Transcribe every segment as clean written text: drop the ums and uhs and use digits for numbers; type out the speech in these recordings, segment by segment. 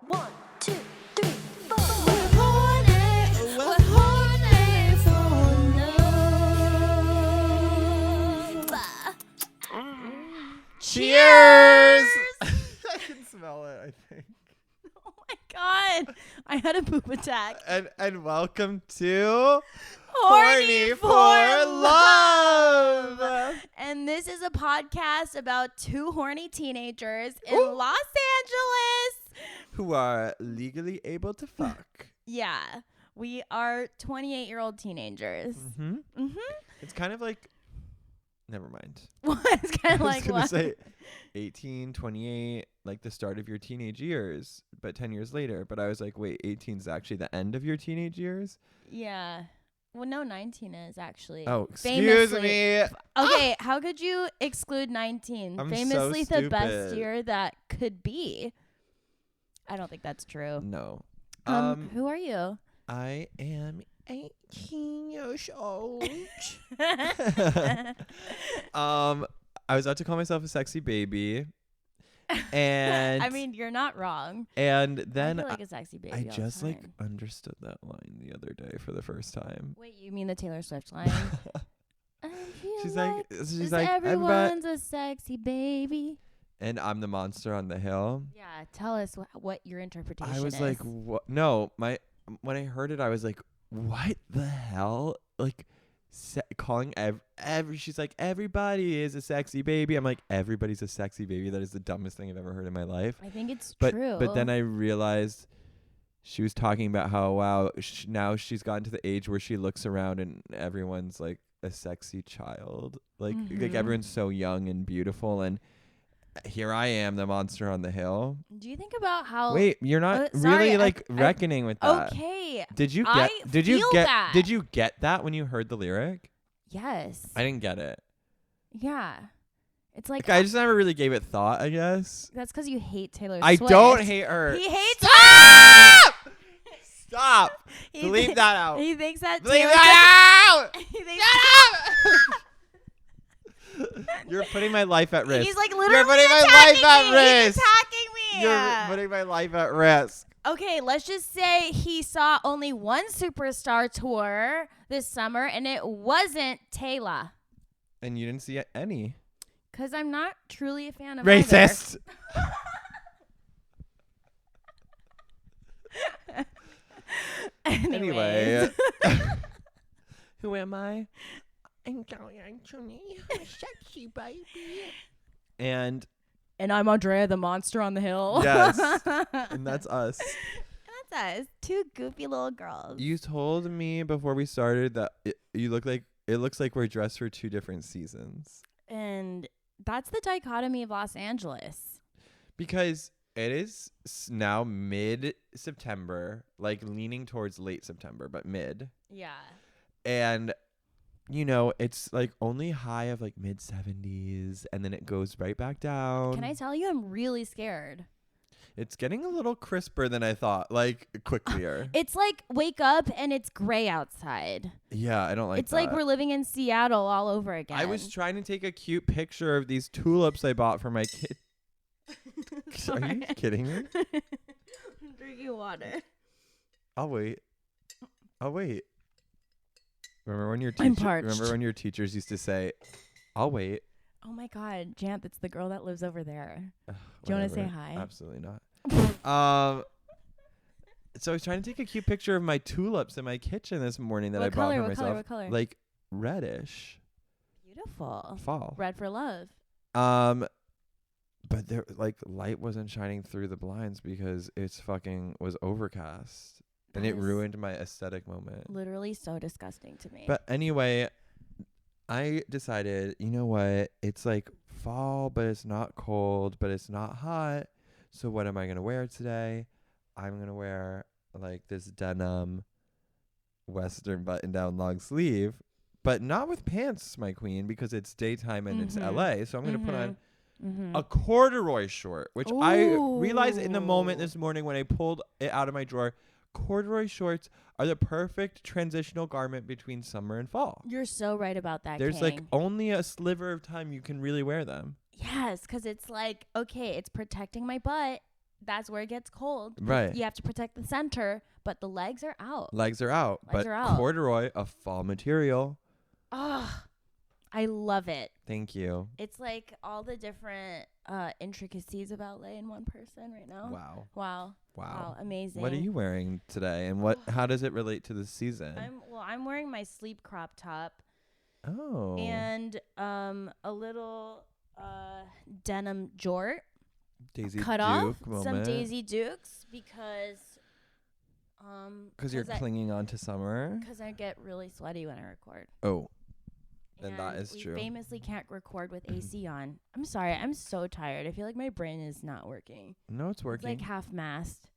1, 2, 3, 4. We're horny for love. Cheers! I can smell it, I think. Oh my god. I had a poop attack. And welcome to Horny for Love! And this is a podcast about two horny teenagers in Ooh. Los Angeles. Who are legally able to fuck. Yeah. We are 28-year-old teenagers. Mm-hmm. Mm-hmm. It's kind of like... Never mind. What? It's kind of I was like going to what? say 18, 28, like the start of your teenage years, but 10 years later. But I was like, wait, 18 is actually the end of your teenage years? Yeah. Well, no, 19 is actually. Oh, excuse Famously. me. Okay, how could you exclude 19? I'm Famously so the best stupid. year that could be. I don't think that's true. No. Who are you? I am 18 years old. I was about to call myself a sexy baby. And I mean, you're not wrong. and then I feel like a sexy baby. I all the just like time. understood that line the other day for the first time. Wait, you mean the Taylor Swift line? I feel she's like like everyone's a sexy baby. and I'm the monster on the hill. Yeah, tell us what your interpretation I was is. like, what? No, when I heard it, I was like, what the hell? Like, calling she's like, everybody is a sexy baby. I'm like, everybody's a sexy baby. That is the dumbest thing I've ever heard in my life. I think it's But true. but then I realized she was talking about how now she's gotten to the age where she looks around and everyone's like a sexy child. Like Mhm. everyone's so young and beautiful, and here I am, the monster on the hill. Do you think about how? Wait, you're not sorry, really I- like I- reckoning with that. Okay. Did you I get did you feel get that. did you get that when you heard the lyric? Yes. I didn't get it. Yeah. It's like I just never really gave it thought, I guess. that's because you hate Taylor I Swift. don't hate her. He hates Stop! Stop! He Delete thi- that out. He thinks that Leave Taylor that out! He thinks You're putting my life at risk. He's like You're literally putting my attacking life at me. risk. He's attacking me. You're putting my life at risk. Okay, let's just say he saw only one superstar tour this summer, and it wasn't Taylor. And you didn't see any. Because I'm not truly a fan of Racist. either. Anyway. Anyways. Who am I? I'm John Anthony. Sexy baby. And And I'm Andrea, the monster on the hill. yes. And that's us. That's us. Two goofy little girls. You told me before we started that it looks like we're dressed for two different seasons. And that's the dichotomy of Los Angeles. Because it is now mid-September, like leaning towards late September, but mid. Yeah. And, you know, it's like only high of like mid-70s, and then it goes right back down. Can I tell you, I'm really scared. It's getting a little crisper than I thought, like quicklier. It's like wake up and it's gray outside. Yeah, I don't like It's that. like we're living in Seattle all over again. I was trying to take a cute picture of these tulips I bought for my kid. Are you kidding me? I'm drinking water. I'll wait. Remember when your I'm parched. remember when your teachers used to say, "I'll wait." Oh my God, Jant, that's the girl that lives over there. Ugh, Do you want to say whatever. hi? Absolutely not. So I was trying to take a cute picture of my tulips in my kitchen this morning that I What bought color? for What myself. color? What color? Like reddish Beautiful. fall. Red for love. But there like light wasn't shining through the blinds because it's fucking was overcast. And it That is ruined my aesthetic moment. Literally so disgusting to me. But anyway, I decided, you know what? It's like fall, but it's not cold, but it's not hot. So what am I going to wear today? I'm going to wear like this denim Western button-down long sleeve, but not with pants, my queen, because it's daytime and it's LA. So I'm going to put on a corduroy short, which I realized in the moment this morning when I pulled it out of my drawer. Corduroy shorts are the perfect transitional garment between summer and fall. You're so right about that, There's like King. only a sliver of time you can really wear them. Yes, because it's like, okay, it's protecting my butt that's where it gets cold. Right. You have to protect the center, but the legs are out. Legs are out. Legs but are out. corduroy, a fall material. Oh, I love it. Thank you. It's like all the different intricacies of LA in one person right now. Wow. Wow. Amazing. What are you wearing today, and how does it relate to the season? I'm wearing my sleep crop top. Oh. And a little denim jort. Daisy cut Duke off moment. some Daisy Dukes because you're clinging on to summer. Because I get really sweaty when I record. Oh, then And that is we true. famously can't record with AC on. I'm sorry, I'm so tired. I feel like my brain is not working. No, it's It's working. like half mast.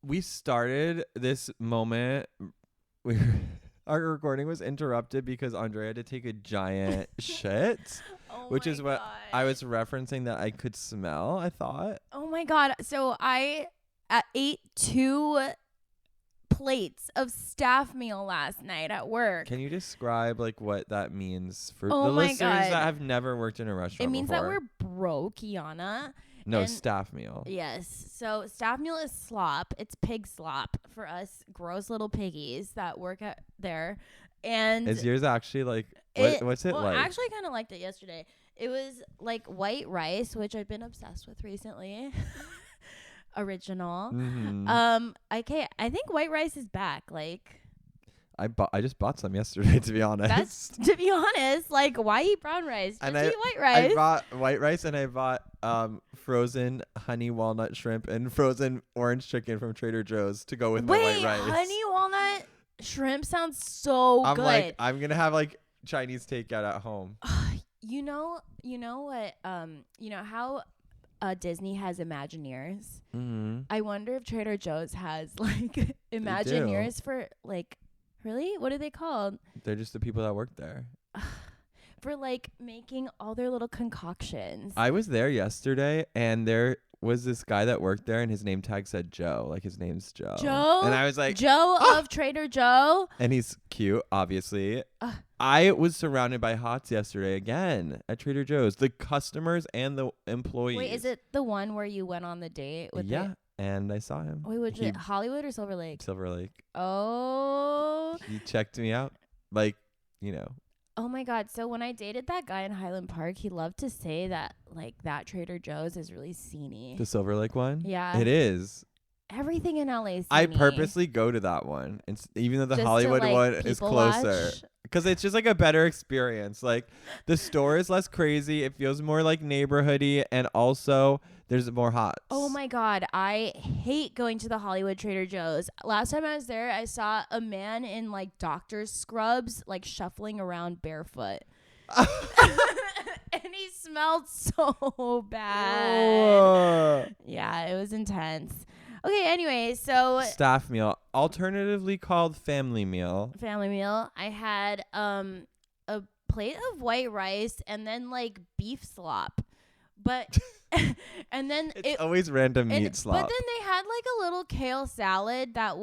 We started this moment. Our recording was interrupted because Andrea had to take a giant shit, Oh which my is what God. I was referencing that I could smell, I thought. Oh my God. So I ate 2 plates of staff meal last night at work. Can you describe like what that means for Oh the my listeners God. that have never worked in a restaurant It means before? that we're broke, Kiana. No, and- staff meal. Yes. So staff meal is slop. It's pig slop for us gross little piggies that work at there. And Is yours actually like what's it well, like? I actually kind of liked it yesterday. It was like white rice, which I've been obsessed with recently. Original. Mhm. Okay, I think white rice is back. Like I just bought some yesterday, to be honest. that's to be honest. Like why eat brown rice? Just And eat white rice. I bought white rice and I bought frozen honey walnut shrimp and frozen orange chicken from Trader Joe's to go with my white rice. Honey walnut shrimp sounds so I'm good. like, I'm gonna have like Chinese takeout at home. You know what? You know how Disney has Imagineers. Mm-hmm. I wonder if Trader Joe's has like Imagineers for like, really? What are they called? They're just the people that work there. For like making all their little concoctions. I was there yesterday, and there was this guy that worked there, and his name tag said Joe. Like his name's Joe. Joe? And I was like, Joe "Ah!" of Trader Joe. And he's cute, obviously. Ugh. I was surrounded by hots yesterday again at Trader Joe's. The customers and the employees. Wait, is it the one where you went on the date with Yeah, and I saw him. Wait, was He- it Hollywood or Silver Lake? Silver Lake. Oh. He checked me out. Like, you know. Oh my God. So when I dated that guy in Highland Park, he loved to say that like that Trader Joe's is really sceney. The Silver Lake one? Yeah. It is. Everything in LA is I sceney. purposely go to that one. Even though the Just to, Hollywood like, one is people closer. watch. Because it's just like a better experience. Like the store is less crazy. It feels more like neighborhoody. And also there's more hots. Oh my God. I hate going to the Hollywood Trader Joe's. Last time I was there, I saw a man in like doctor's scrubs, like shuffling around barefoot. And he smelled so bad. Ugh. Yeah, it was intense. Okay, anyway, so Staff meal. Alternatively called family meal. family meal. I had a plate of white rice and then like beef slop. But and then It's always random meat but slop. then they had like a little kale salad that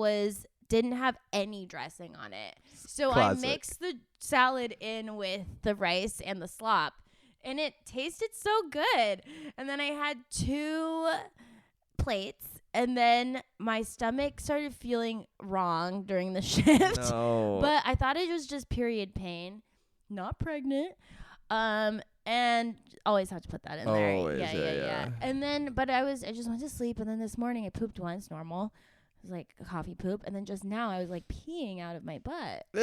didn't have any dressing on it. So Classic. I mixed the salad in with the rice and the slop, and it tasted so good. And then I had 2 plates, and then my stomach started feeling wrong during the shift. No. But I thought it was just period pain, not pregnant. And always have to put that in there. Always, Yeah. And then, but I just went to sleep, and then this morning I pooped once, normal. It was like a coffee poop, and then just now I was like peeing out of my butt. Ew.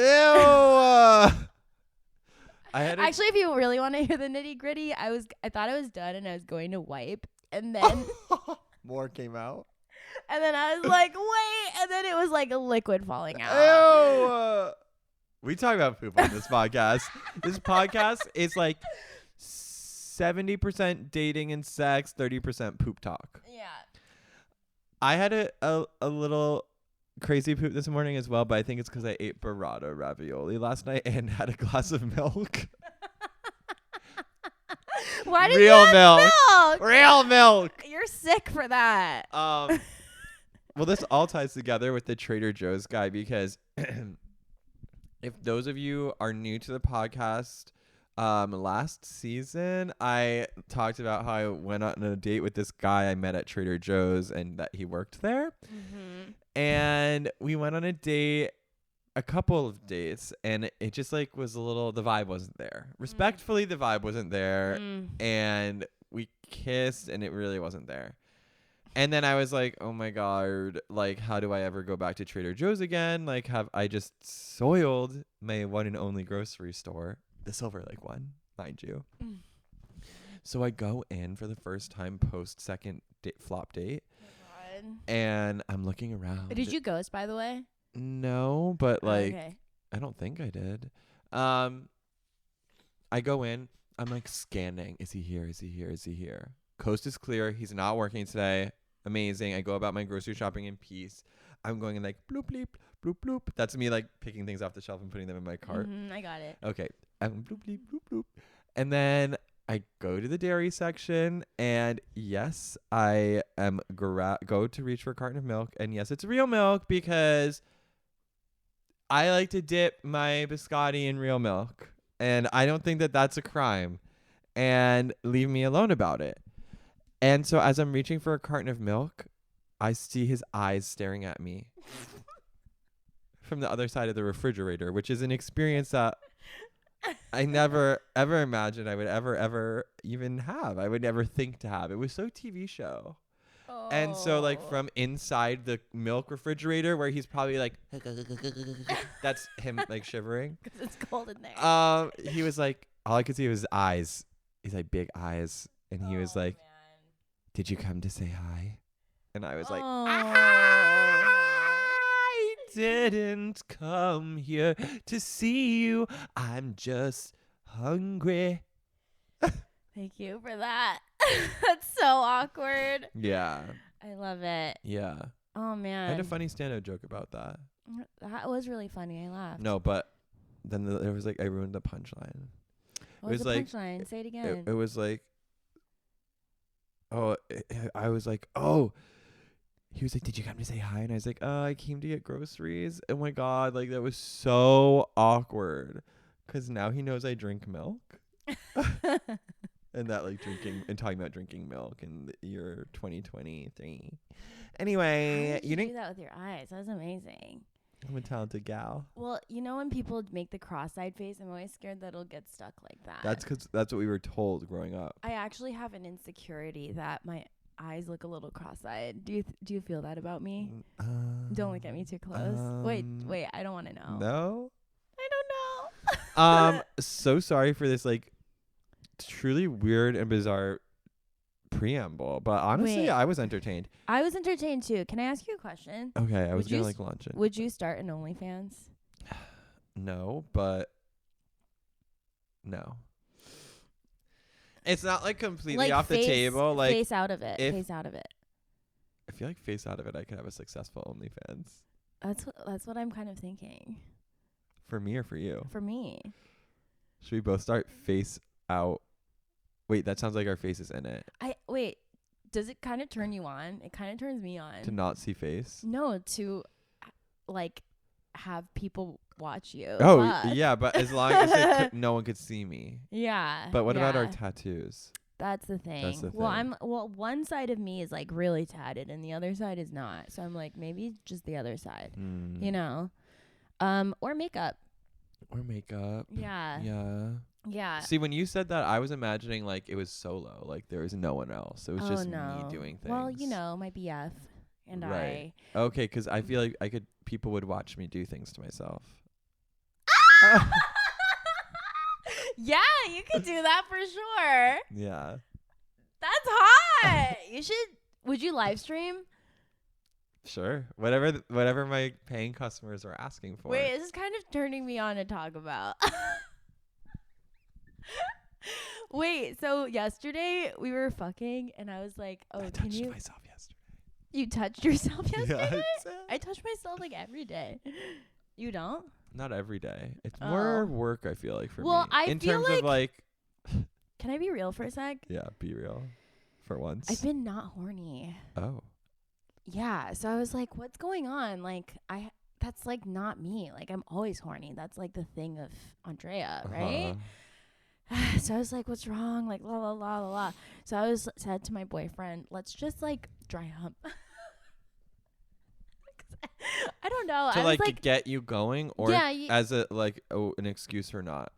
I had Actually, if you really want to hear the nitty gritty, I thought I was done, and I was going to wipe, and then more came out. and then I was like, wait, and then it was like a liquid falling out. Ew. We talk about poop on this podcast. This podcast is like 70% dating and sex, 30% poop talk. Yeah. I had a little crazy poop this morning as well, but I think it's because I ate burrata ravioli last night and had a glass of milk. Why did Real you have milk? Real milk. You're sick for that. Well, this all ties together with the Trader Joe's guy because if those of you are new to the podcast, Last season, I talked about how I went on a date with this guy I met at Trader Joe's and that he worked there. And we went on a date, a couple of dates, and it just like was a little, the vibe wasn't there. Respectfully, the vibe wasn't there. And we kissed and it really wasn't there. And then I was like, oh my God, like, how do I ever go back to Trader Joe's again? Like, have I just soiled my one and only grocery store? The Silver Lake one, mind you. So I go in for the first time post second flop date. Oh my God. And I'm looking around. Did you ghost, by the way? No, but like, Okay. I don't think I did. I go in. I'm like scanning. Is he here? Is he here? Is he here? Coast is clear. He's not working today. Amazing. I go about my grocery shopping in peace. I'm going in like bloop, bleep, bloop, bloop. That's me like picking things off the shelf and putting them in my cart. I got it. Okay. Bloop, bleep, bloop, bloop. And then I go to the dairy section, and yes, I am go to reach for a carton of milk, and yes, it's real milk because I like to dip my biscotti in real milk, and I don't think that that's a crime, and leave me alone about it. And so as I'm reaching for a carton of milk, I see his eyes staring at me from the other side of the refrigerator, which is an experience that I never, ever imagined I would ever even have. I would never think to have. It was so TV show. Oh. And so like from inside the milk refrigerator where he's probably like, that's him like shivering. Because it's cold in there. He was like, all I could see was his eyes. He's like big eyes. And he was like, did you come to say hi? And I was like, I didn't come here to see you. I'm just hungry. Thank you for that. That's so awkward. Yeah. I love it. Yeah. Oh, man. I had a funny stand-up joke about that. That was really funny. I laughed. No, but then there was like, I ruined the punchline. What was the punchline? Say it again. It was like, I was like, he was like, did you come to say hi? And I was like, I came to get groceries. Oh my God. Like that was so awkward. Cause now he knows I drink milk. And that like drinking and talking about drinking milk in the year 2023. Anyway, How did you didn't do that with your eyes. That was amazing. I'm a talented gal. Well, you know when people make the cross-eyed face, I'm always scared that it'll get stuck like that. That's because that's what we were told growing up. I actually have an insecurity that my eyes look a little cross-eyed. Do you feel that about me? Don't look at me too close. Wait, I don't want to know. No? I don't know. So sorry for this like truly weird and bizarre preamble, but honestly, Wait. I was entertained. I was entertained too. Can I ask you a question? Okay, I was gonna like launch it. Would you start an OnlyFans? No, but no. It's not like completely off the table. Like face out of it. Face out of it. I feel like face out of it, I could have a successful OnlyFans. That's what I'm kind of thinking. For me or for you? For me. Should we both start face out? Wait, that sounds like our face is in it. Wait. Does it kind of turn you on? It kind of turns me on. To not see face? No, to like have people watch you. Oh, yeah, but as long as no one could see me. Yeah. But what about our tattoos? That's the thing. That's the thing. Well, one side of me is like really tatted and the other side is not. So I'm like, maybe just the other side, you know? Or makeup. Or makeup. Yeah. Yeah. Yeah. See, when you said that, I was imagining like it was solo. Like there was no one else. It was just me doing things. Well, you know, my BF and right. Okay, because I feel like people would watch me do things to myself. Yeah, you could do that for sure. Yeah. That's hot. Would you live stream? Sure. Whatever my paying customers are asking for. Wait, this is kind of turning me on to talk about. Wait, so yesterday we were fucking and I was like, I touched myself yesterday. You touched yourself yesterday? Yeah, I touch myself like every day. You don't? Not every day. It's more work, I feel like, for me. Well, I in feel terms of like Can I be real for a sec? Yeah, be real. For once. I've been not horny. Oh. Yeah, so I was like, what's going on? Like that's like not me. Like I'm always horny. That's like the thing of Andrea, right? So I was like, what's wrong? Like, la, la, la, la, la. So I said to my boyfriend, let's just like dry hump. I don't know. To I was like get you going, or Yeah, as a like an excuse or not?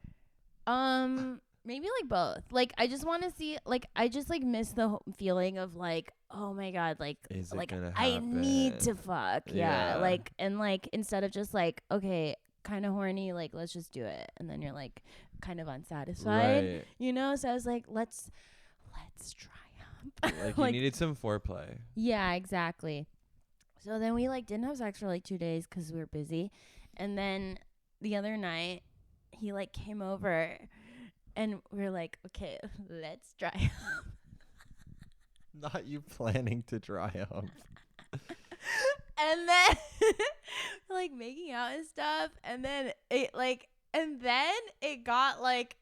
maybe like both. Like, I just want to see, like, I just like miss the feeling of like, oh my God, like, Is it like gonna I need happen? to fuck. Yeah. Like, and like, instead of just like, okay, kind of horny, like, let's just do it. And then you're like kind of unsatisfied, Right. you know? So I was like, let's try hump. Like you needed some foreplay. Yeah, exactly. So then we like didn't have sex for like 2 days because we were busy. And then the other night he like came over and we were like, okay, let's dry hump. Not you planning to dry hump. And then like making out and stuff. And then it got like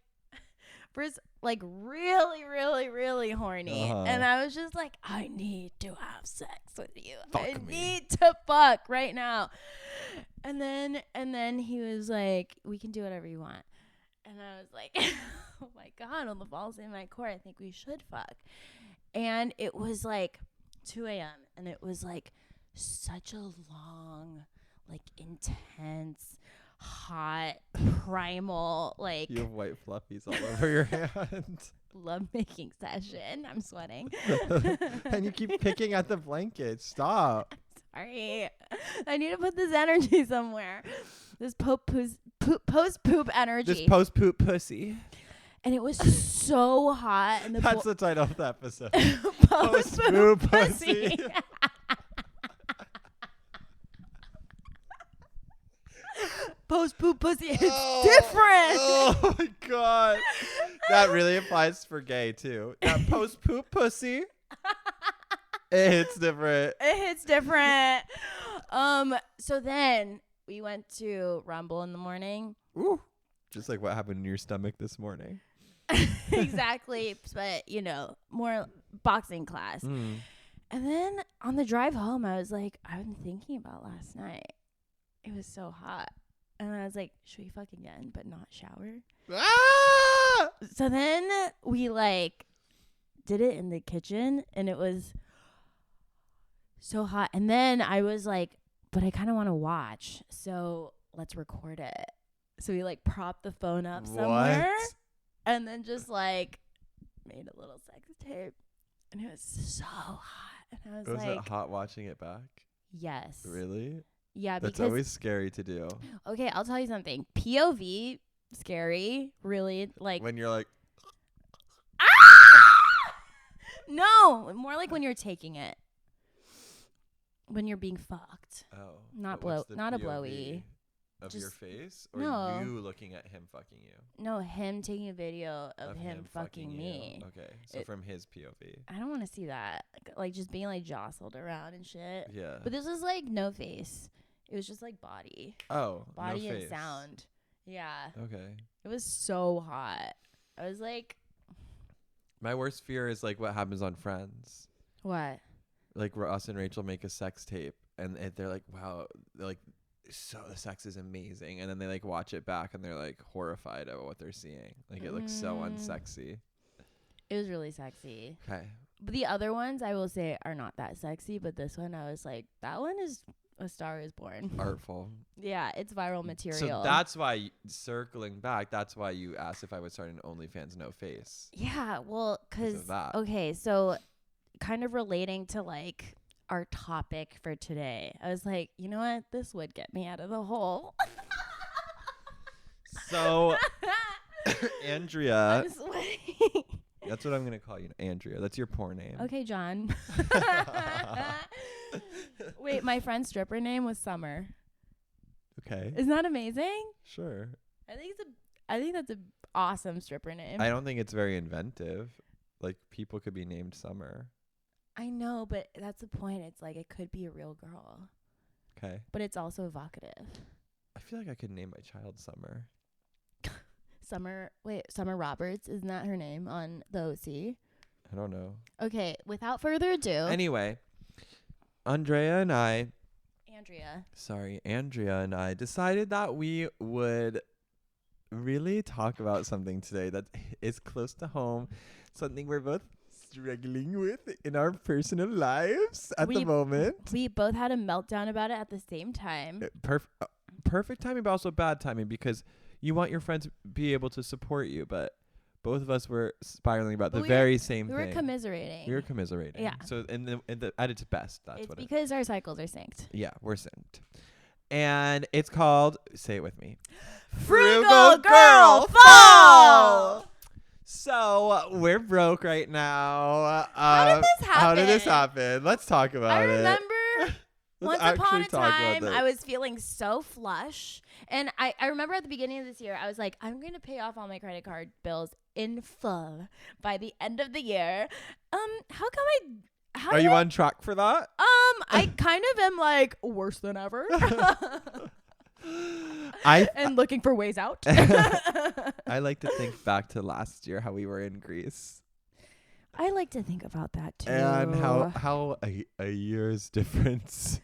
first like really, really, really horny. And I was just like, I need to have sex with you. I need to fuck right now. And then he was like, we can do whatever you want. And I was like, oh my God, on the balls in my court, I think we should fuck. And it was like 2 a.m. and it was like such a long, like intense, hot, primal, like You have white fluffies all over your hand. love making session. I'm sweating. And you keep picking at the blanket. Stop. Sorry. I need to put this energy somewhere. This post-poop energy. This post-poop pussy. And it was so hot. And That's the title of the episode. Post-poop pussy. Post-poop pussy. It's different. Oh my God. That really applies for gay too. That post-poop pussy. It hits different. It hits different. So then we went to Rumble in the morning. Ooh. Just like what happened in your stomach this morning. Exactly. But, you know, more boxing class. Mm. And then on the drive home, I was like, I've been thinking about last night. It was so hot. And I was like, should we fuck again, but not shower? Ah! So then we like did it in the kitchen and it was so hot. And then I was like, but I kind of want to watch. So let's record it. So we like propped the phone up somewhere and then just like made a little sex tape. And it was so hot. And I was Was like, it hot watching it back? yes. Really? Yeah, That's because always scary to do. okay, I'll tell you something. POV, scary, really, like When you're like, no, more like when you're taking it, when you're being fucked, oh. not but what's the not a POV blowy. Of your Just- face? Or no. you looking at him fucking you? No, him taking a video of him fucking you. me. Okay. So from his POV. I don't want to see that, like just being like jostled around and shit. Yeah. But this was like no face. It was just like body Oh. and no face. sound. Yeah, Okay. it was so hot. I was like, My worst fear is like what happens on Friends. what? Like Ross and Rachel make a sex tape and they're like, wow, they're like, so the sex is amazing. And then they like watch it back and they're like horrified at what they're seeing. Like it looks so unsexy. It was really sexy. Okay. But the other ones I will say are not that sexy, but this one I was like, that one is A Star Is Born. Artful. Yeah, it's viral material. So that's why, circling back, that's why you asked if I would start an OnlyFans no face. yeah, well, 'Cause cuz of that. okay, so kind of relating to like our topic for today. I was like, you know what? This would get me out of the hole. So, Andrea, I'm sweating. that's what I'm going to call you. Andrea. That's your porn name. Okay, John. Wait, my friend's stripper name was Summer. Okay. Isn't that amazing? Sure. I think that's an awesome stripper name. I don't think it's very inventive. Like, people could be named Summer. I know, but that's the point. It's like it could be a real girl, Okay. but it's also evocative. I feel like I could name my child Summer. Summer Roberts, isn't that her name on the OC? I don't know. Okay, without further ado, Anyway, Andrea and I decided that we would really talk about something today that is close to home, something we're both struggling with in our personal lives at the moment. We both had a meltdown about it at the same time. Perfect timing, but also bad timing, because you want your friends to be able to support you, but both of us were spiraling about the very same thing. We were commiserating. Yeah. So at its best, that's it's what because our cycles are synced. Yeah, we're synced. And it's called, say it with me, Frugal Girl Fall! So we're broke right now. How did this happen? How did this happen? Let's talk about it. I remember once upon a time, I I was feeling so flush. And I remember at the beginning of this year, I was like, I'm going to pay off all my credit card bills in full by the end of the year. How come Are you on track for that? I kind of am like worse than ever. And looking for ways out. I like to think back to last year, how we were in Greece. I like to think about that too. And how a year's difference.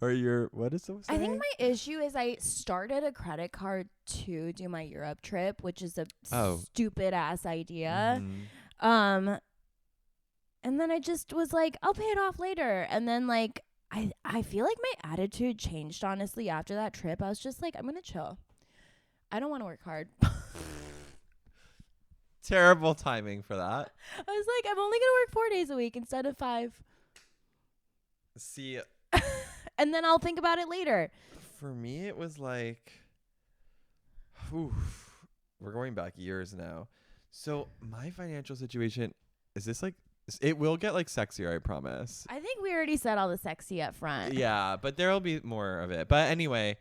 Or what is the saying? I think my issue is I started a credit card to do my Europe trip, which is a stupid ass idea. Mm-hmm. And then I just was like, I'll pay it off later. And then like I feel like my attitude changed honestly after that trip. I was just like, I'm gonna chill. I don't want to work hard. Terrible timing for that. I was like, I'm only gonna work 4 days a week instead of 5. See, and then I'll think about it later. For me, it was like, we're going back years now. So my financial situation, is this like, it will get like sexier, I promise. I think we already said all the sexy up front. Yeah, but there'll be more of it. But anyway,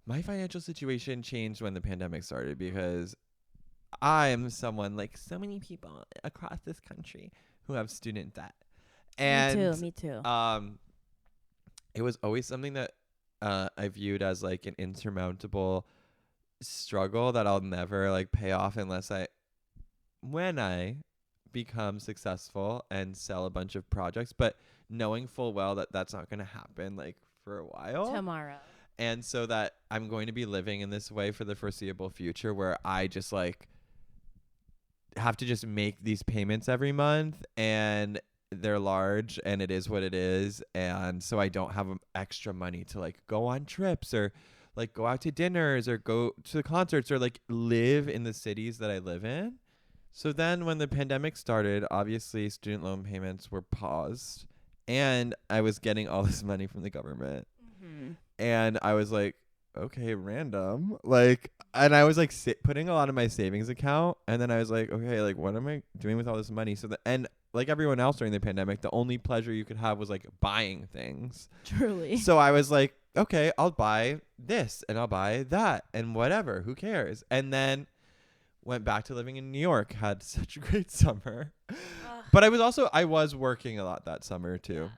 my financial situation changed when the pandemic started, because I am someone like so many people across this country who have student debt. And Me too. It was always something that I viewed as like an insurmountable struggle that I'll never like pay off when I become successful and sell a bunch of projects, but knowing full well that that's not going to happen like for a while. Tomorrow. And so that I'm going to be living in this way for the foreseeable future, where I just like have to just make these payments every month, and they're large, and it is what it is. And so I don't have extra money to like go on trips or like go out to dinners or go to concerts or like live in the cities that I live in. So then when the pandemic started, obviously student loan payments were paused, and I was getting all this money from the government. Mm-hmm. And I was like, okay, random. Like, and I was like putting a lot of my savings account. And then I was like, okay, like what am I doing with all this money? And like everyone else during the pandemic, the only pleasure you could have was like buying things. Truly. So I was like, okay, I'll buy this and I'll buy that and whatever, who cares? And then went back to living in New York, had such a great summer. But I was working a lot that summer too. Yeah.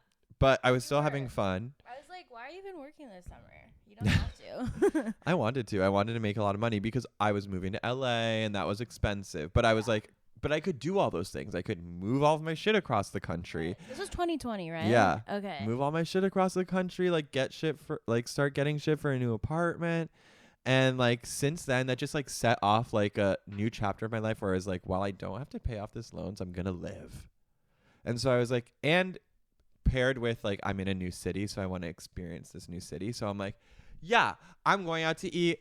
But I was still having fun. I was like, why are you even working this summer? You don't have to. I wanted to make a lot of money because I was moving to LA and that was expensive. But I was like, but I could do all those things. I could move all of my shit across the country. This was 2020, right? Yeah. Okay. Move all my shit across the country, like start getting shit for a new apartment. And like since then, that just like set off like a new chapter of my life where I was like, well, I don't have to pay off this loans. I'm gonna live. And so I was like, and paired with like I'm in a new city, so I want to experience this new city. So I'm like, yeah, I'm going out to eat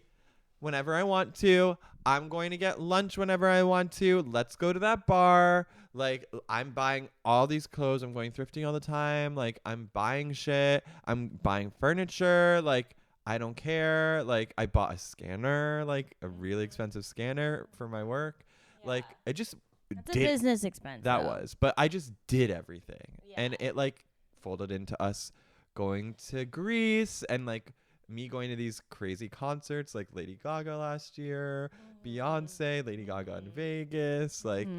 whenever I want to. I'm going to get lunch whenever I want to. Let's go to that bar. Like I'm buying all these clothes. I'm going thrifting all the time. Like I'm buying shit. I'm buying furniture. Like I don't care. Like I bought a scanner, like a really expensive scanner for my work. Yeah. Like I just That's a business expense. That was, but I just did everything. Yeah. And it like folded into us going to Greece and like me going to these crazy concerts like Lady Gaga last year, Beyonce, Lady Gaga in Vegas, like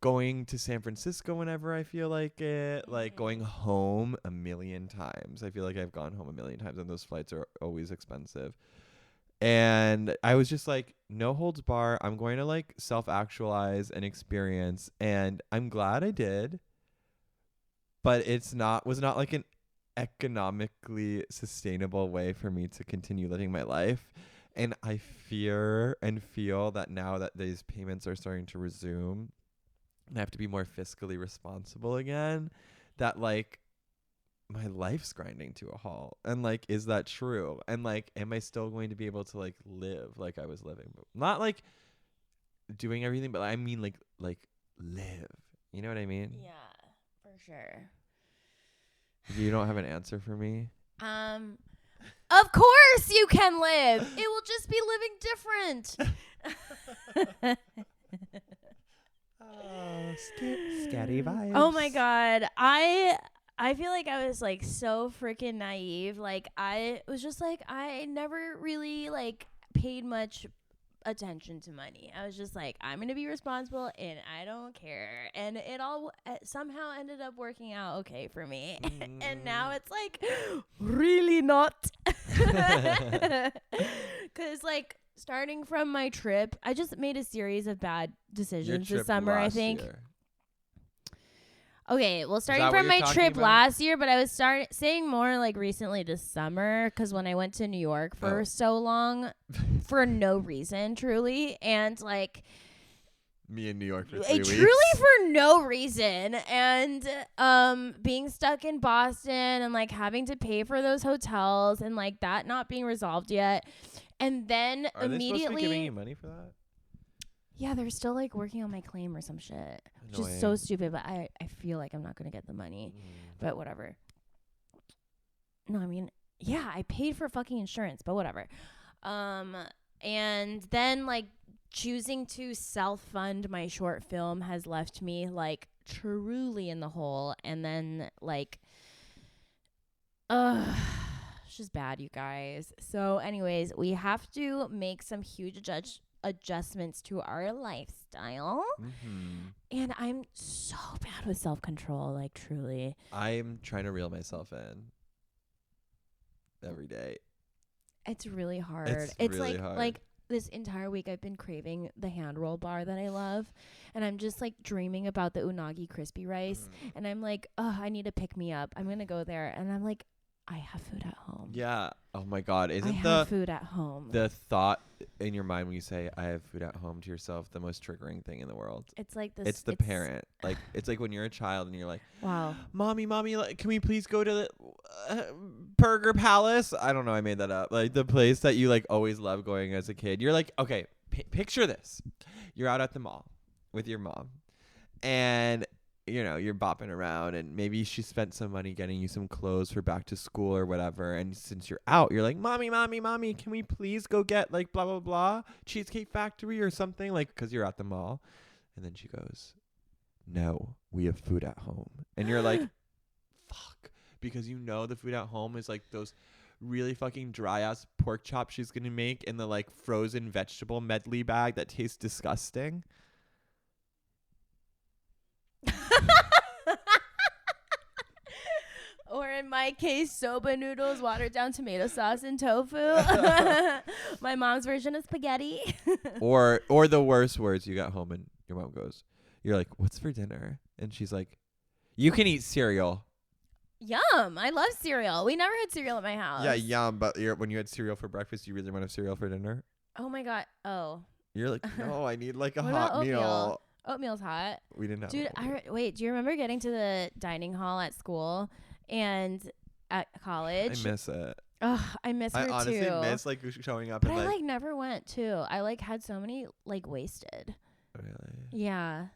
going to San Francisco whenever I feel like it, like going home a million times. I feel like I've gone home a million times and those flights are always expensive. And I was just like, no holds bar. I'm going to like self-actualize and experience. And I'm glad I did. But was not like an economically sustainable way for me to continue living my life. And I fear and feel that now that these payments are starting to resume and I have to be more fiscally responsible again, that like my life's grinding to a halt. And like, is that true? And like, am I still going to be able to like live like I was living? Not like doing everything, but I mean like live. You know what I mean? Yeah, for sure. You don't have an answer for me? Of course you can live. It will just be living different. Oh, scary vibes. Oh my God. I feel like I was like so freaking naive. Like I was just like, I never really like paid much attention to money. I was just like, I'm going to be responsible and I don't care. And it all somehow ended up working out okay for me. And now it's like, really not. Because like starting from my trip, I just made a series of bad decisions this summer, I think. Year. Okay, well, starting from my trip last year, but I was saying more like recently this summer because when I went to New York for so long for no reason, truly, and like me in New York for 3 weeks. Truly for no reason, and being stuck in Boston and like having to pay for those hotels and like that not being resolved yet, and then Are they supposed to be giving you money for that? Yeah, they're still like working on my claim or some shit. Which is so stupid, but I feel like I'm not going to get the money. But whatever. No, I mean, yeah, I paid for fucking insurance, but whatever. And then like choosing to self-fund my short film has left me like truly in the hole. And then like, it's just bad, you guys. So anyways, we have to make some huge adjustments to our lifestyle. And I'm so bad with self-control, like truly. I'm trying to reel myself in every day. It's really hard. It's really hard. Like this entire week I've been craving the hand roll bar that I love, and I'm just like dreaming about the unagi crispy rice, and I'm like, oh, I need to pick me up. I'm gonna go there, and I'm like, I have food at home. Yeah. Oh my God. Isn't I have food at home. The thought in your mind when you say I have food at home to yourself the most triggering thing in the world? It's like this. It's the parent. Like it's like when you're a child and you're like, wow, mommy, like, can we please go to the Burger Palace? I don't know. I made that up. Like the place that you like always loved going as a kid. You're like, okay, picture this. You're out at the mall with your mom, and you know, you're bopping around and maybe she spent some money getting you some clothes for back to school or whatever. And since you're out, you're like, mommy, can we please go get like blah, blah, blah, Cheesecake Factory or something, like, because you're at the mall. And then she goes, no, we have food at home. And you're like, fuck, because you know the food at home is like those really fucking dry ass pork chops she's going to make in the like frozen vegetable medley bag that tastes disgusting. Or in my case, soba noodles, watered down tomato sauce, and tofu. My mom's version of spaghetti. or the worst words, you got home and your mom goes, you're like, what's for dinner? And she's like, you can eat cereal. Yum. I love cereal. We never had cereal at my house. Yeah, yum. But when you had cereal for breakfast, you really want to have cereal for dinner? Oh my God. Oh. You're like, no, I need like a what hot about oatmeal? meal. Oatmeal's hot. We didn't have. Dude, wait, do you remember getting to the dining hall at school and at college? I miss it. Ugh, I miss her too. I honestly miss like showing up. But and I like never went too. I like had so many like wasted. Really? Yeah.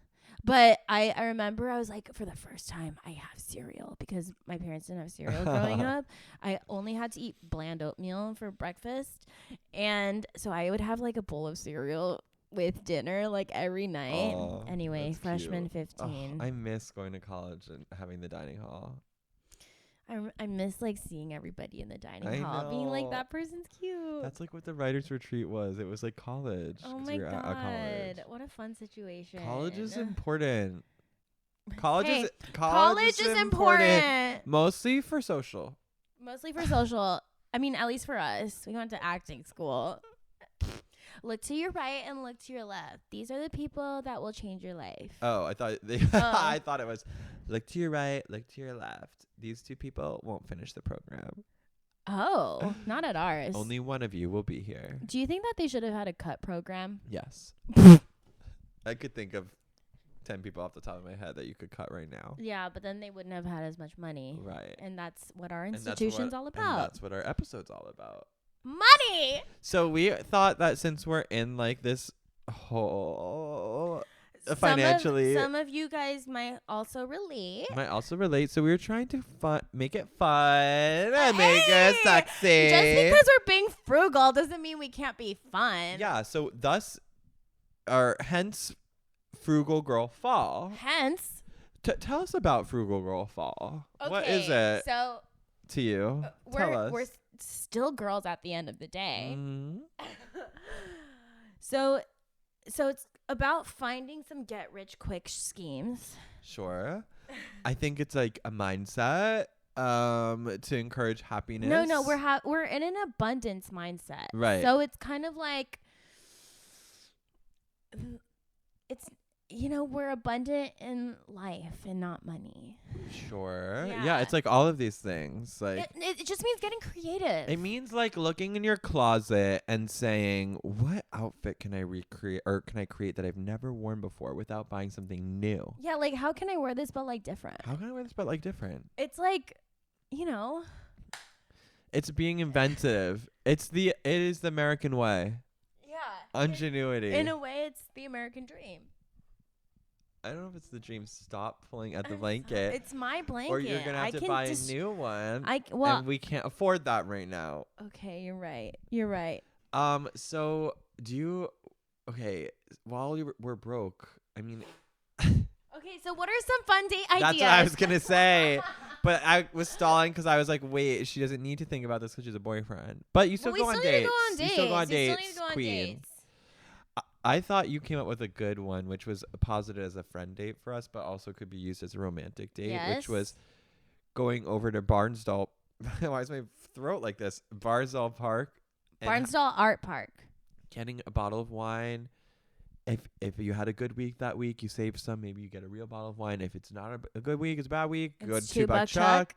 But I remember I was like, for the first time, I have cereal because my parents didn't have cereal growing up. I only had to eat bland oatmeal for breakfast. And so I would have like a bowl of cereal with dinner like every night. Anyway, freshman 15. I miss going to college and having the dining hall. I miss like seeing everybody in the dining hall being like, that person's cute. That's like what the writer's retreat was. It was like college. Oh my God. College. What a fun situation. College is important. College is important. Mostly for social. I mean, at least for us. We went to acting school. Look to your right and look to your left. These are the people that will change your life. Oh, I thought I thought it was look to your right, look to your left. These two people won't finish the program. Oh, not at ours. Only one of you will be here. Do you think that they should have had a cut program? Yes. I could think of 10 people off the top of my head that you could cut right now. Yeah, but then they wouldn't have had as much money. Right. And that's what our And that's institution's all And about. that's what our episode's all about. Money! So we thought that since we're in like this whole financially Some of you guys might also relate. might also relate. So we were trying to make it fun and make it sexy. Just because we're being frugal doesn't mean we can't be fun. Yeah. So hence Frugal Girl Fall. Hence. Tell us about Frugal Girl Fall. Okay, What is it so to you? Tell us. we're still girls at the end of the day. Mhm. So it's about finding some get rich quick schemes. Sure. I think it's like a mindset to encourage happiness. No, we're in an abundance mindset. Right. So it's kind of like it's we're abundant in life and not money. Sure. Yeah. Yeah. It's like all of these things. Like It just means getting creative. it means like looking in your closet and saying, what outfit can I recreate or can I create that I've never worn before without buying something new? Yeah, like how can I wear this but like different? How can I wear this but like different? It's like, It's being inventive. It is the American way. yeah. Ingenuity. In a way, it's the American dream. I don't know if it's the dream. Stop pulling at the blanket. It's my blanket. Or you're gonna have to buy a new one. And we can't afford that right now. Okay, you're right. You're right. So do you? Okay, while we're broke, I mean. Okay, so what are some fun date ideas? That's what I was gonna say, but I was stalling because I was like, wait, she doesn't need to think about this because she's a boyfriend. But you still go on dates. You still go on dates, queen. I thought you came up with a good one, which was posited as a friend date for us, but also could be used as a romantic date, which was going over to Barnsdall. Why is my throat like this? Barnsdall Park. Barnsdall Art Park. Getting a bottle of wine. If you had a good week that week, you save some. Maybe you get a real bottle of wine. If it's not a good week, it's a bad week. Go to $2 Chuck.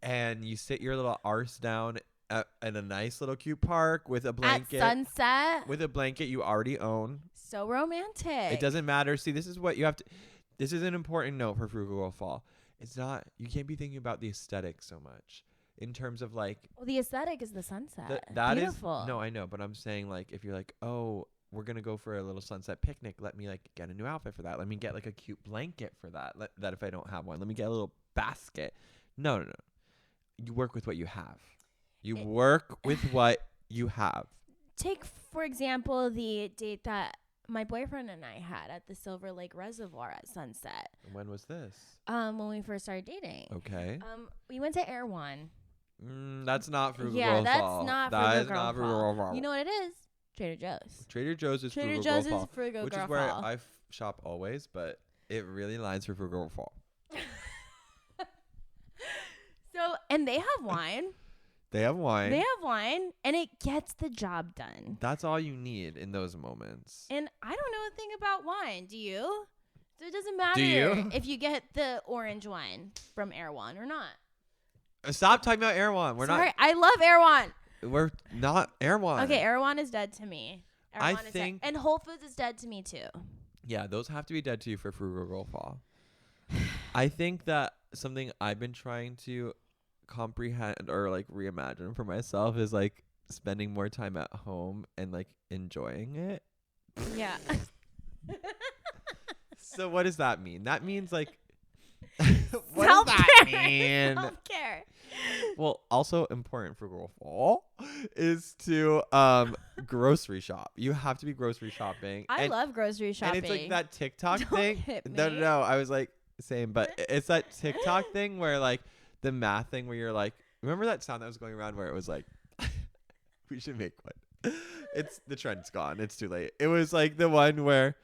And you sit your little arse down in a nice little cute park with a blanket. At sunset. With a blanket you already own. So romantic. It doesn't matter. See, this is what you have to. This is an important note for Frugal Girl Fall. It's not. You can't be thinking about the aesthetic so much in terms of like. Well, the aesthetic is the sunset. That beautiful. No, I know, but I'm saying like if you're like, oh, we're gonna go for a little sunset picnic. Let me like get a new outfit for that. Let me get like a cute blanket for that. That if I don't have one, let me get a little basket. No. You work with what you have. You work with what you have. Take, for example, the date that my boyfriend and I had at the Silver Lake Reservoir at sunset. When was this? When we first started dating. Okay. We went to Air One. That's not Frugal Yeah, Girl that's Fall. not That Frugal is Girl not Frugal Girl Fall. You know what it is? Trader Joe's. Trader Joe's is Trader Frugal Joe's Girl is Fall, Frugal which Girl is where Fall. I shop always, but it really lines for Frugal Girl Fall. So, and they have wine. They have wine. They have wine, and it gets the job done. That's all you need in those moments. And I don't know a thing about wine. Do you? So it doesn't matter Do you? if you get the orange wine from Air One or not. Stop talking about Air One. Sorry, I love Air One. We're not Air One. Okay, Air One is dead to me. I One is think- dead. And Whole Foods is dead to me too. Yeah, those have to be dead to you for Frugal Girl Fall. I think that something I've been trying to comprehend or like reimagine for myself is like spending more time at home and like enjoying it. Yeah. So what does that mean? That means like what does that mean? Self-care. Well, also important for Girl Fall is to grocery shop. You have to be grocery shopping. I love grocery shopping. And it's like that TikTok Don't thing. hit me. No. I was like same, but it's that TikTok thing where like the math thing where you're like, remember that sound that was going around where it was like, we should make one. It's the trend's gone. It's too late. It was like the one where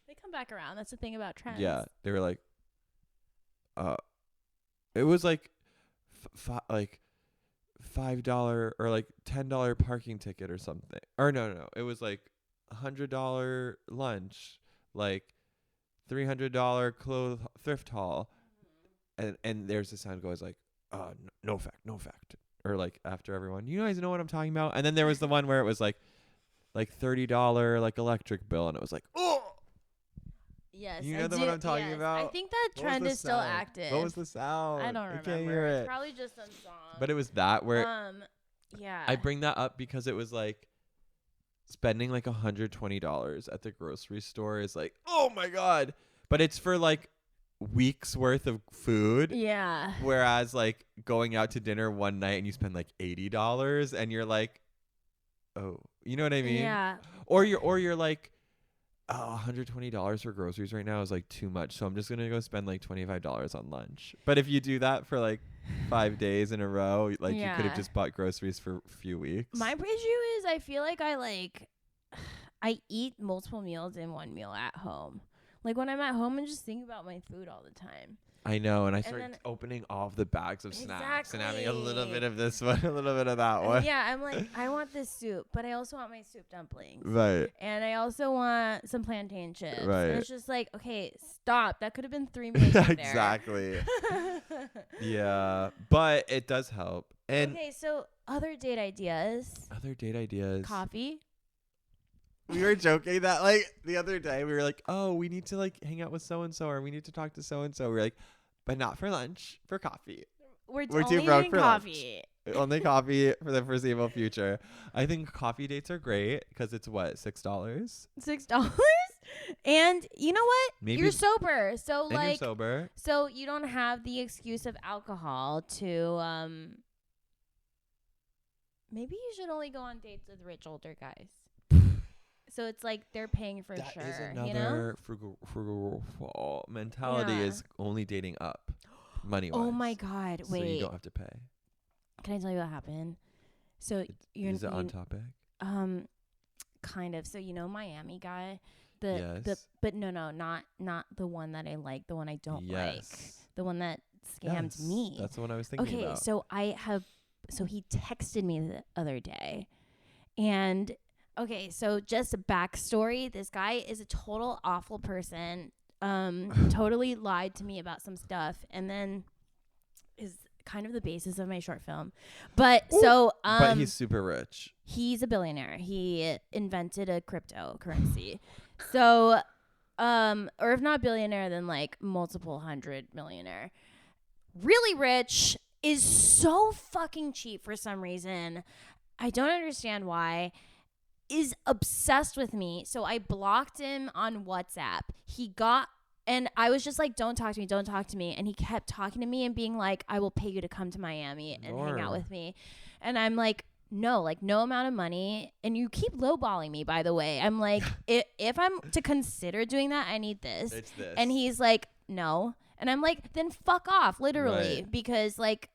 They come back around. That's the thing about trends. yeah, they were like, it was like, like $5 or like $10 parking ticket or something. Or no, it was like $100 lunch, like $300 thrift haul, and there's the sound goes like, no fact, or like after everyone, you guys know what I'm talking about. And then there was the one where it was like $30 like electric bill, and it was like, oh, Yes, you I know the do. one I'm talking Yes. about. I think that What was trend the is still sound? active. What was the sound? I don't remember. I can't hear It's it. probably just some song. But it was that where yeah. I bring that up because it was like spending like $120 at the grocery store is like, oh my God. But it's for like weeks worth of food. Yeah. Whereas like going out to dinner one night and you spend like $80 and you're like, oh, you know what I mean? Yeah. Or you're like, oh, $120 for groceries right now is like too much. So I'm just going to go spend like $25 on lunch. But if you do that for like 5 days in a row, like you could have just bought groceries for a few weeks. My issue is I feel like I eat multiple meals in one meal at home. Like when I'm at home and just think about my food all the time. I know, and I started opening all of the bags of snacks and having a little bit of this one, a little bit of that one. Yeah, I'm like, I want this soup, but I also want my soup dumplings. Right. And I also want some plantain chips. Right. And it's just like, okay, stop. That could have been 3 meals in there. Exactly. Yeah, but it does help. And okay, so other date ideas. Coffee. We were joking that like the other day we were like, oh, we need to like hang out with so and so, or we need to talk to so and so. We were like, but not for lunch, for coffee. We're too only broke doing for coffee. Only coffee for the foreseeable future. I think coffee dates are great because it's what, $6? $6. And you know what? Maybe you're sober, so and like, you're sober. so you don't have the excuse of alcohol to. Maybe you should only go on dates with rich older guys. So it's like they're paying for That sure. is another you know? frugal fall mentality is only dating up, money wise. Oh my God! Wait, so you don't have to pay. Can I tell you what happened? So you're Is it on topic? Kind of. So you know Miami guy, Yes. but no, not the one that I like, the one I don't like, the one that scammed me. That's the one I was thinking about. Okay, so he texted me the other day, and okay, so just a backstory. This guy is a total awful person. Totally lied to me about some stuff, and then is kind of the basis of my short film. But but he's super rich. He's a billionaire. He invented a cryptocurrency. So, or if not billionaire, then like multiple hundred millionaire. Really rich, is so fucking cheap for some reason. I don't understand why. Is obsessed with me. So I blocked him on WhatsApp. And I was just like, don't talk to me. And he kept talking to me and being like, I will pay you to come to Miami and hang out with me. And I'm like, no amount of money. And you keep lowballing me, by the way. I'm like, if I'm to consider doing that, I need this. It's this. And he's like, no. And I'm like, then fuck off, literally. Right. Because like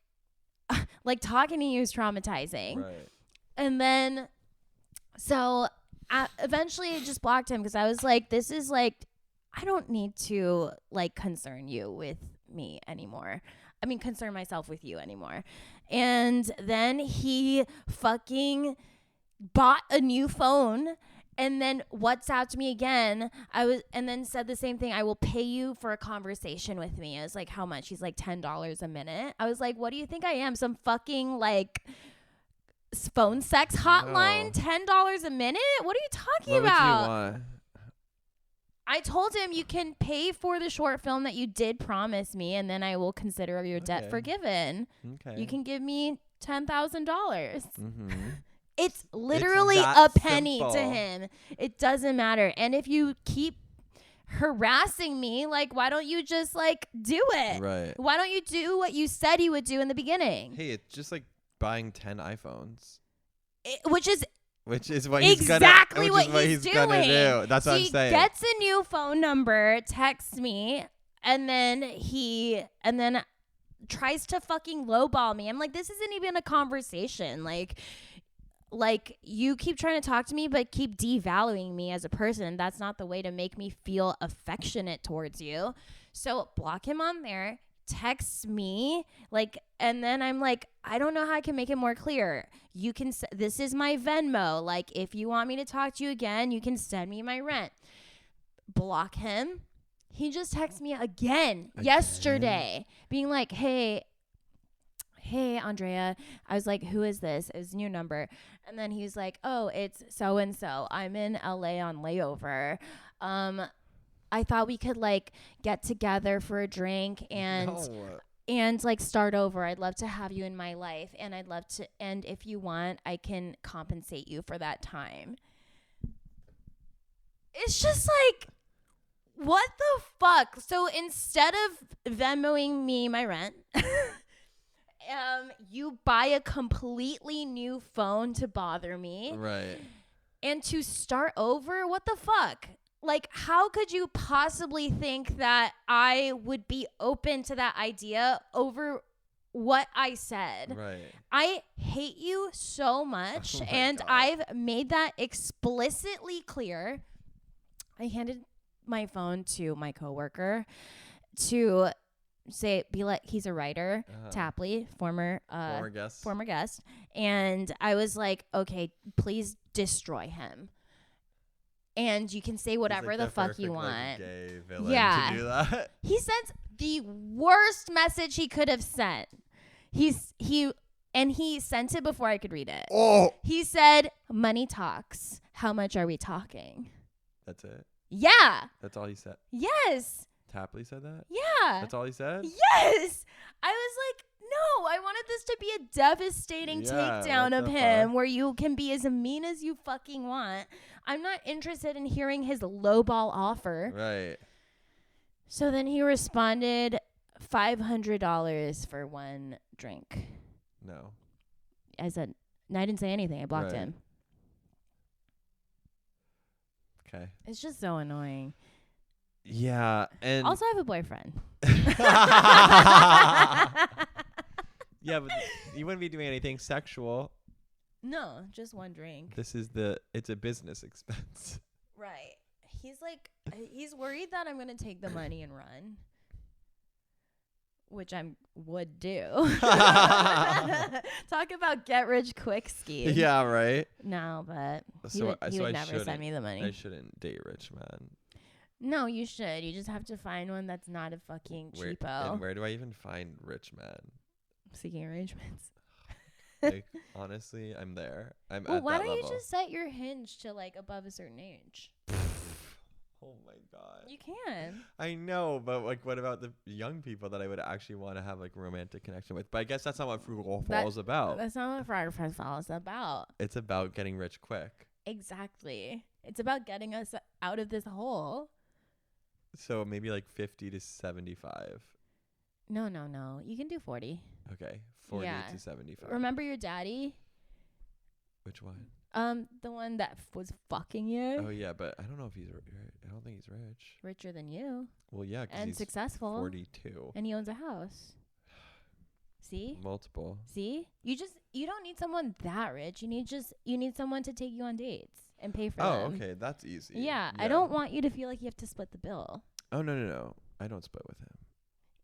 talking to you is traumatizing. Right. And then, so eventually I just blocked him because I was like, this is like, I don't need to like concern you with me anymore. I mean, concern myself with you anymore. And then he fucking bought a new phone and then WhatsApped me again. And then said the same thing. I will pay you for a conversation with me. I was like, how much? He's like $10 a minute. I was like, what do you think I am? Some fucking like phone sex hotline? No. $10 a minute? What are you talking about? What would you want? I told him you can pay for the short film that you did promise me, and then I will consider your debt forgiven. Okay. You can give me $10,000. Mm-hmm. It's literally that a penny simple. to him. It doesn't matter. And if you keep harassing me, like, why don't you just like do it? Right. Why don't you do what you said you would do in the beginning? Hey, it's just like buying 10 iPhones. Which is what he's exactly gonna, what he's gonna doing. do. That's what I'm saying. He gets a new phone number, texts me, and then tries to fucking lowball me. I'm like, this isn't even a conversation. Like you keep trying to talk to me, but keep devaluing me as a person. That's not the way to make me feel affectionate towards you. So block him on there. Texts me and then I'm like, I don't know how I can make it more clear. You can this is my Venmo, like if you want me to talk to you again, you can send me my rent. Block him. He just texted me again yesterday being like, hey hey, Andrea. I was like, who is this? It was a new number. And then he was like, oh, it's so-and-so. I'm in LA on layover. I thought we could like get together for a drink and like start over. I'd love to have you in my life, and I'd love to, and if you want, I can compensate you for that time. It's just like, what the fuck? So instead of Venmoing me my rent, you buy a completely new phone to bother me. Right. And to start over? What the fuck? Like, how could you possibly think that I would be open to that idea over what I said? Right. I hate you so much, and God. I've made that explicitly clear. I handed my phone to my coworker to be like, he's a writer, Tapley, former guest, and I was like, okay, please destroy him. And you can say whatever like the fuck perfect, you like, want. gay villain Yeah. to do that. He sent the worst message he could have sent. He sent it before I could read it. Oh. He said, money talks. How much are we talking? That's it. Yeah. That's all he said. Yes. Tapley said that? Yeah. That's all he said? Yes. I was like, no, I wanted this to be a devastating takedown of him where you can be as mean as you fucking want. I'm not interested in hearing his lowball offer. Right. So then he responded, $500 for one drink. No. I said, no, I didn't say anything. I blocked him. Okay. It's just so annoying. Yeah. And Also, I have a boyfriend. yeah, but you wouldn't be doing anything sexual. No, just one drink. It's a business expense. Right. He's worried that I'm going to take the money and run. Which I would do. Talk about get rich quick scheme. Yeah, right. No, but he So would I never send me the money. I shouldn't date rich men. No, you should. You just have to find one that's not a fucking cheapo. And where do I even find rich men? Seeking arrangements. Like, honestly, I'm there. I'm well, at why that don't level. you just set your hinge to like above a certain age? Oh my God. You can. I know, but like, what about the young people that I would actually want to have like romantic connection with? But I guess that's not what Frugal Fall is about. That's not what Frugal Fall is about. It's about getting rich quick. Exactly. It's about getting us out of this hole. So maybe like 50 to 75. No. You can do 40. Okay, 40 to 75. Remember your daddy? Which one? The one that was fucking you. Oh yeah, but I don't know if he's. I don't think he's rich. Richer than you. Well, yeah, 'cause and he's successful. 42. And he owns a house. See? Multiple. See? You don't need someone that rich. You need someone to take you on dates and pay for Oh, them. okay, that's easy. Yeah, I don't want you to feel like you have to split the bill. Oh no, I don't split with him.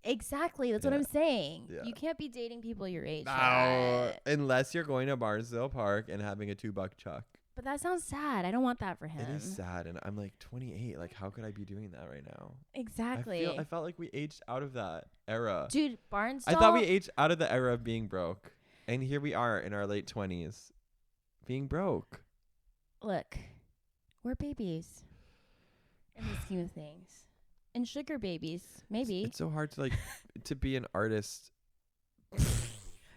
Exactly. That's what I'm saying. Yeah. You can't be dating people your age. No, unless you're going to Barnesville Park and having a $2 chuck. But that sounds sad. I don't want that for him. It is sad, and I'm like 28. Like, how could I be doing that right now? Exactly. I felt like we aged out of that era. Dude, Barnesville. I thought we aged out of the era of being broke, and here we are in our late 20s, being broke. Look, we're babies in the scheme of things. And sugar babies, maybe. It's so hard to like to be an artist.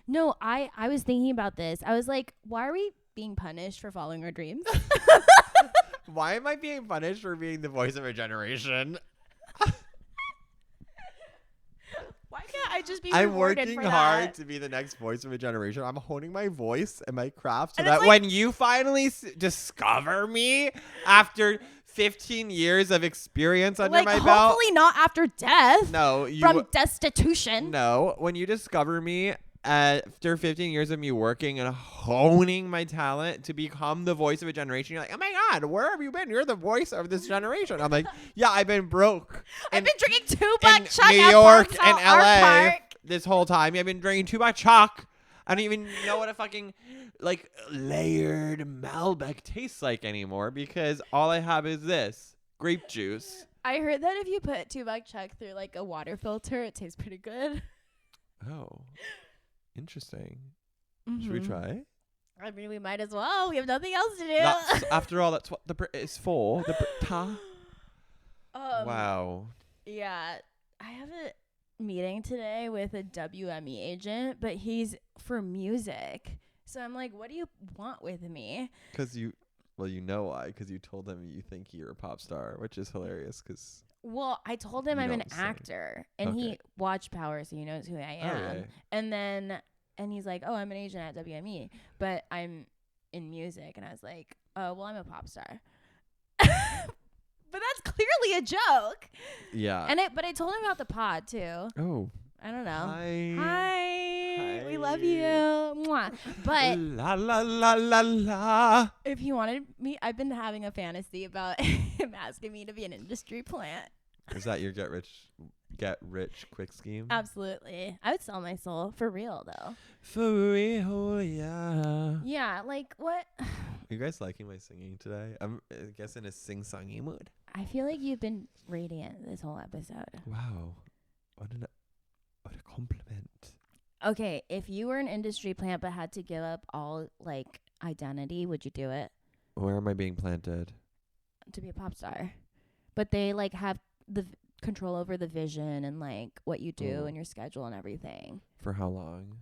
No, I was thinking about this. I was like, why are we being punished for following our dreams? Why am I being punished for being the voice of a generation? Why can't I just be I'm rewarded working for hard that? to be the next voice of a generation. I'm honing my voice and my craft so And that it's like, when you finally discover me after 15 years of experience under my belt. Hopefully not after death. No, you from destitution. No, when you discover me after 15 years of me working and honing my talent to become the voice of a generation, you're like, oh my God, where have you been? You're the voice of this generation. I'm like, yeah, I've been broke. I've been drinking $2 in chuck New at York Barnesville and Art LA Park. this whole time. I've been drinking $2 chuck. I don't even know what a fucking like layered Malbec tastes like anymore because all I have is this grape juice. I heard that if you put $2 chuck through like a water filter, it tastes pretty good. Oh. Interesting. Should we Mhm. try? I mean, we might as well. We have nothing else to do. After all, that's what the Brit is for. The Brit. Wow. Yeah, I have a meeting today with a WME agent, but he's for music. So I'm like, what do you want with me? Because you know why? Because you told him you think you're a pop star, which is hilarious. Because Well, I told him You I'm an don't sing. actor, and he Okay. watched Power, so he knows who I am. okay. And he's like, oh, I'm an agent at WME, but I'm in music. And I was like, oh, well, I'm a pop star. But that's clearly a joke. Yeah. But I told him about the pod too. Oh. I don't know. Hi. Hi. We love Hi. you. Mwah. But La la la la la. if he wanted me, I've been having a fantasy about him asking me to be an industry plant. Is that your get rich quick scheme? Absolutely. I would sell my soul for real though. For real, yeah. Yeah, like what? Are you guys liking my singing today? I'm guessing a sing-songy mood. I feel like you've been radiant this whole episode. Wow. What a compliment. Okay, if you were an industry plant but had to give up all like identity, would you do it? Where am I being planted? To be a pop star. But they like have the control over the vision and like what you do Oh. and your schedule and everything. For how long?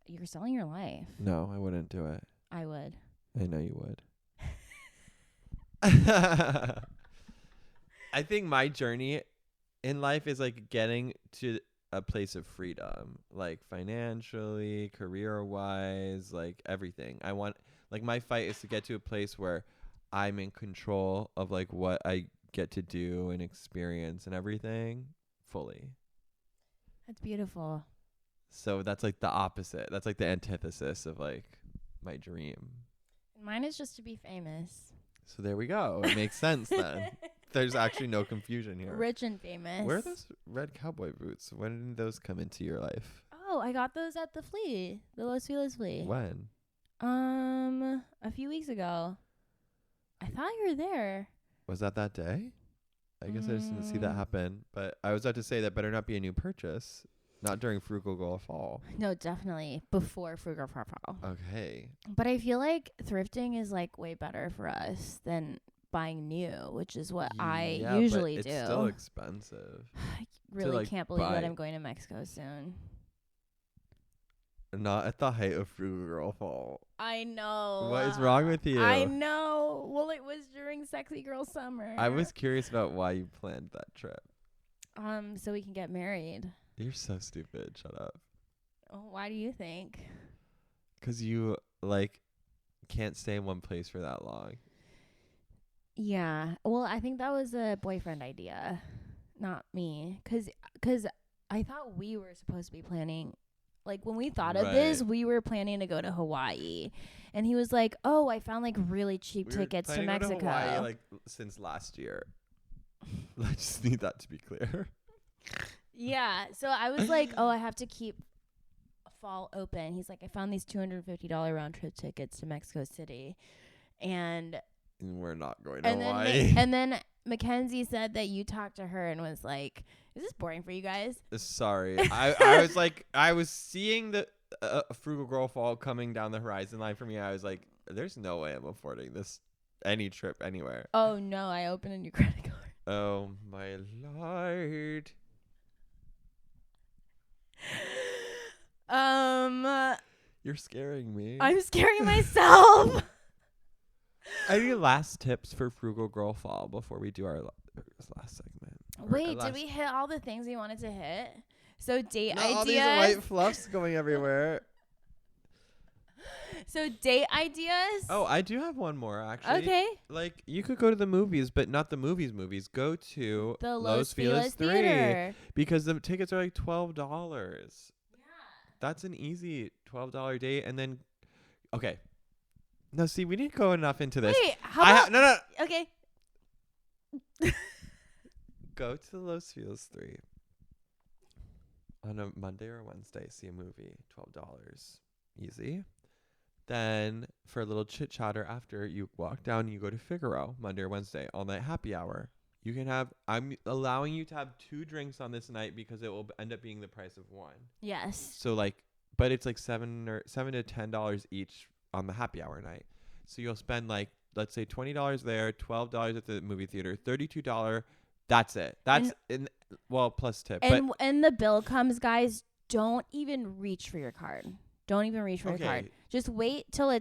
You're selling your life. No, I wouldn't do it. I would. I know you would. I think my journey in life is like getting to a place of freedom, like financially, career-wise, like everything. I want, like, my fight is to get to a place where I'm in control of like what I get to do and experience and everything fully. That's beautiful. So that's like the opposite. That's like the antithesis of like my dream. Mine is just to be famous. So there we go. It makes sense then. There's actually no confusion here. Rich and famous. Where are those red cowboy boots? When did those come into your life? Oh, I got those at the flea. The Los Feliz flea. When? A few weeks ago. I thought you were there. Was that day? I guess I just didn't see that Mm. happen. But I was about to say that better not be a new purchase. Not during Frugal Girl Fall. No, definitely before Frugal Girl Fall. Okay. But I feel like thrifting is like way better for us than buying new, which is what I Yeah, usually but do. it's still expensive. I really like, can't believe that buy. I'm going to Mexico soon. Not at the height of Frugal Girl Fall. I know. What is wrong with you? I know. Well, it was during Sexy Girl Summer. I was curious about why you planned that trip. So we can get married. You're so stupid. Shut up. Oh, why do you think? 'Cause you like can't stay in one place for that long. Yeah. Well, I think that was a boyfriend idea, not me. 'Cause I thought we were supposed to be planning. Like, when we thought of this, Right. we were planning to go to Hawaii. And he was like, oh, I found, like, really cheap We were tickets to planning go Mexico. Hawaii, like since last year. I just need that to be clear. Yeah. So I was like, oh, I have to keep fall open. He's like, I found these $250 round trip tickets to Mexico City. And We're not going to and then Hawaii. and then Mackenzie said that you talked to her and was like, is this boring for you guys? Sorry. I was like, I was seeing the Frugal Girl Fall coming down the horizon line for me. I was like, there's no way I'm affording this any trip anywhere. Oh no, I opened a new credit card. Oh my lord. You're scaring me. I'm scaring myself. Any last tips for Frugal Girl Fall before we do our last segment? Or Wait, last- did we hit all the things we wanted to hit? So date Not all these ideas. white fluffs going everywhere. So date ideas. Oh, I do have one more actually. Okay. Like, you could go to the movies, but not the movies. Go to The Los Feliz 3 Theater. because the tickets are like $12. Yeah. That's an easy $12 date, and then okay. No, see, we didn't go enough into this. Wait, how about no. okay. Go to the Los Feliz 3 on a Monday or Wednesday. See a movie, $12, easy. Then for a little chit chatter after, you walk down and you go to Figaro Monday or Wednesday, all night happy hour. You can have, I'm allowing you to have 2 drinks on this night because it will end up being the price of one. Yes. So like but it's like $7 to $10 each on the happy hour night. So you'll spend like, let's say $20 there, $12 at the movie theater, $32. That's it. That's plus tip. And the bill comes, guys. Don't even reach for your card. Don't even reach for your card. Just wait till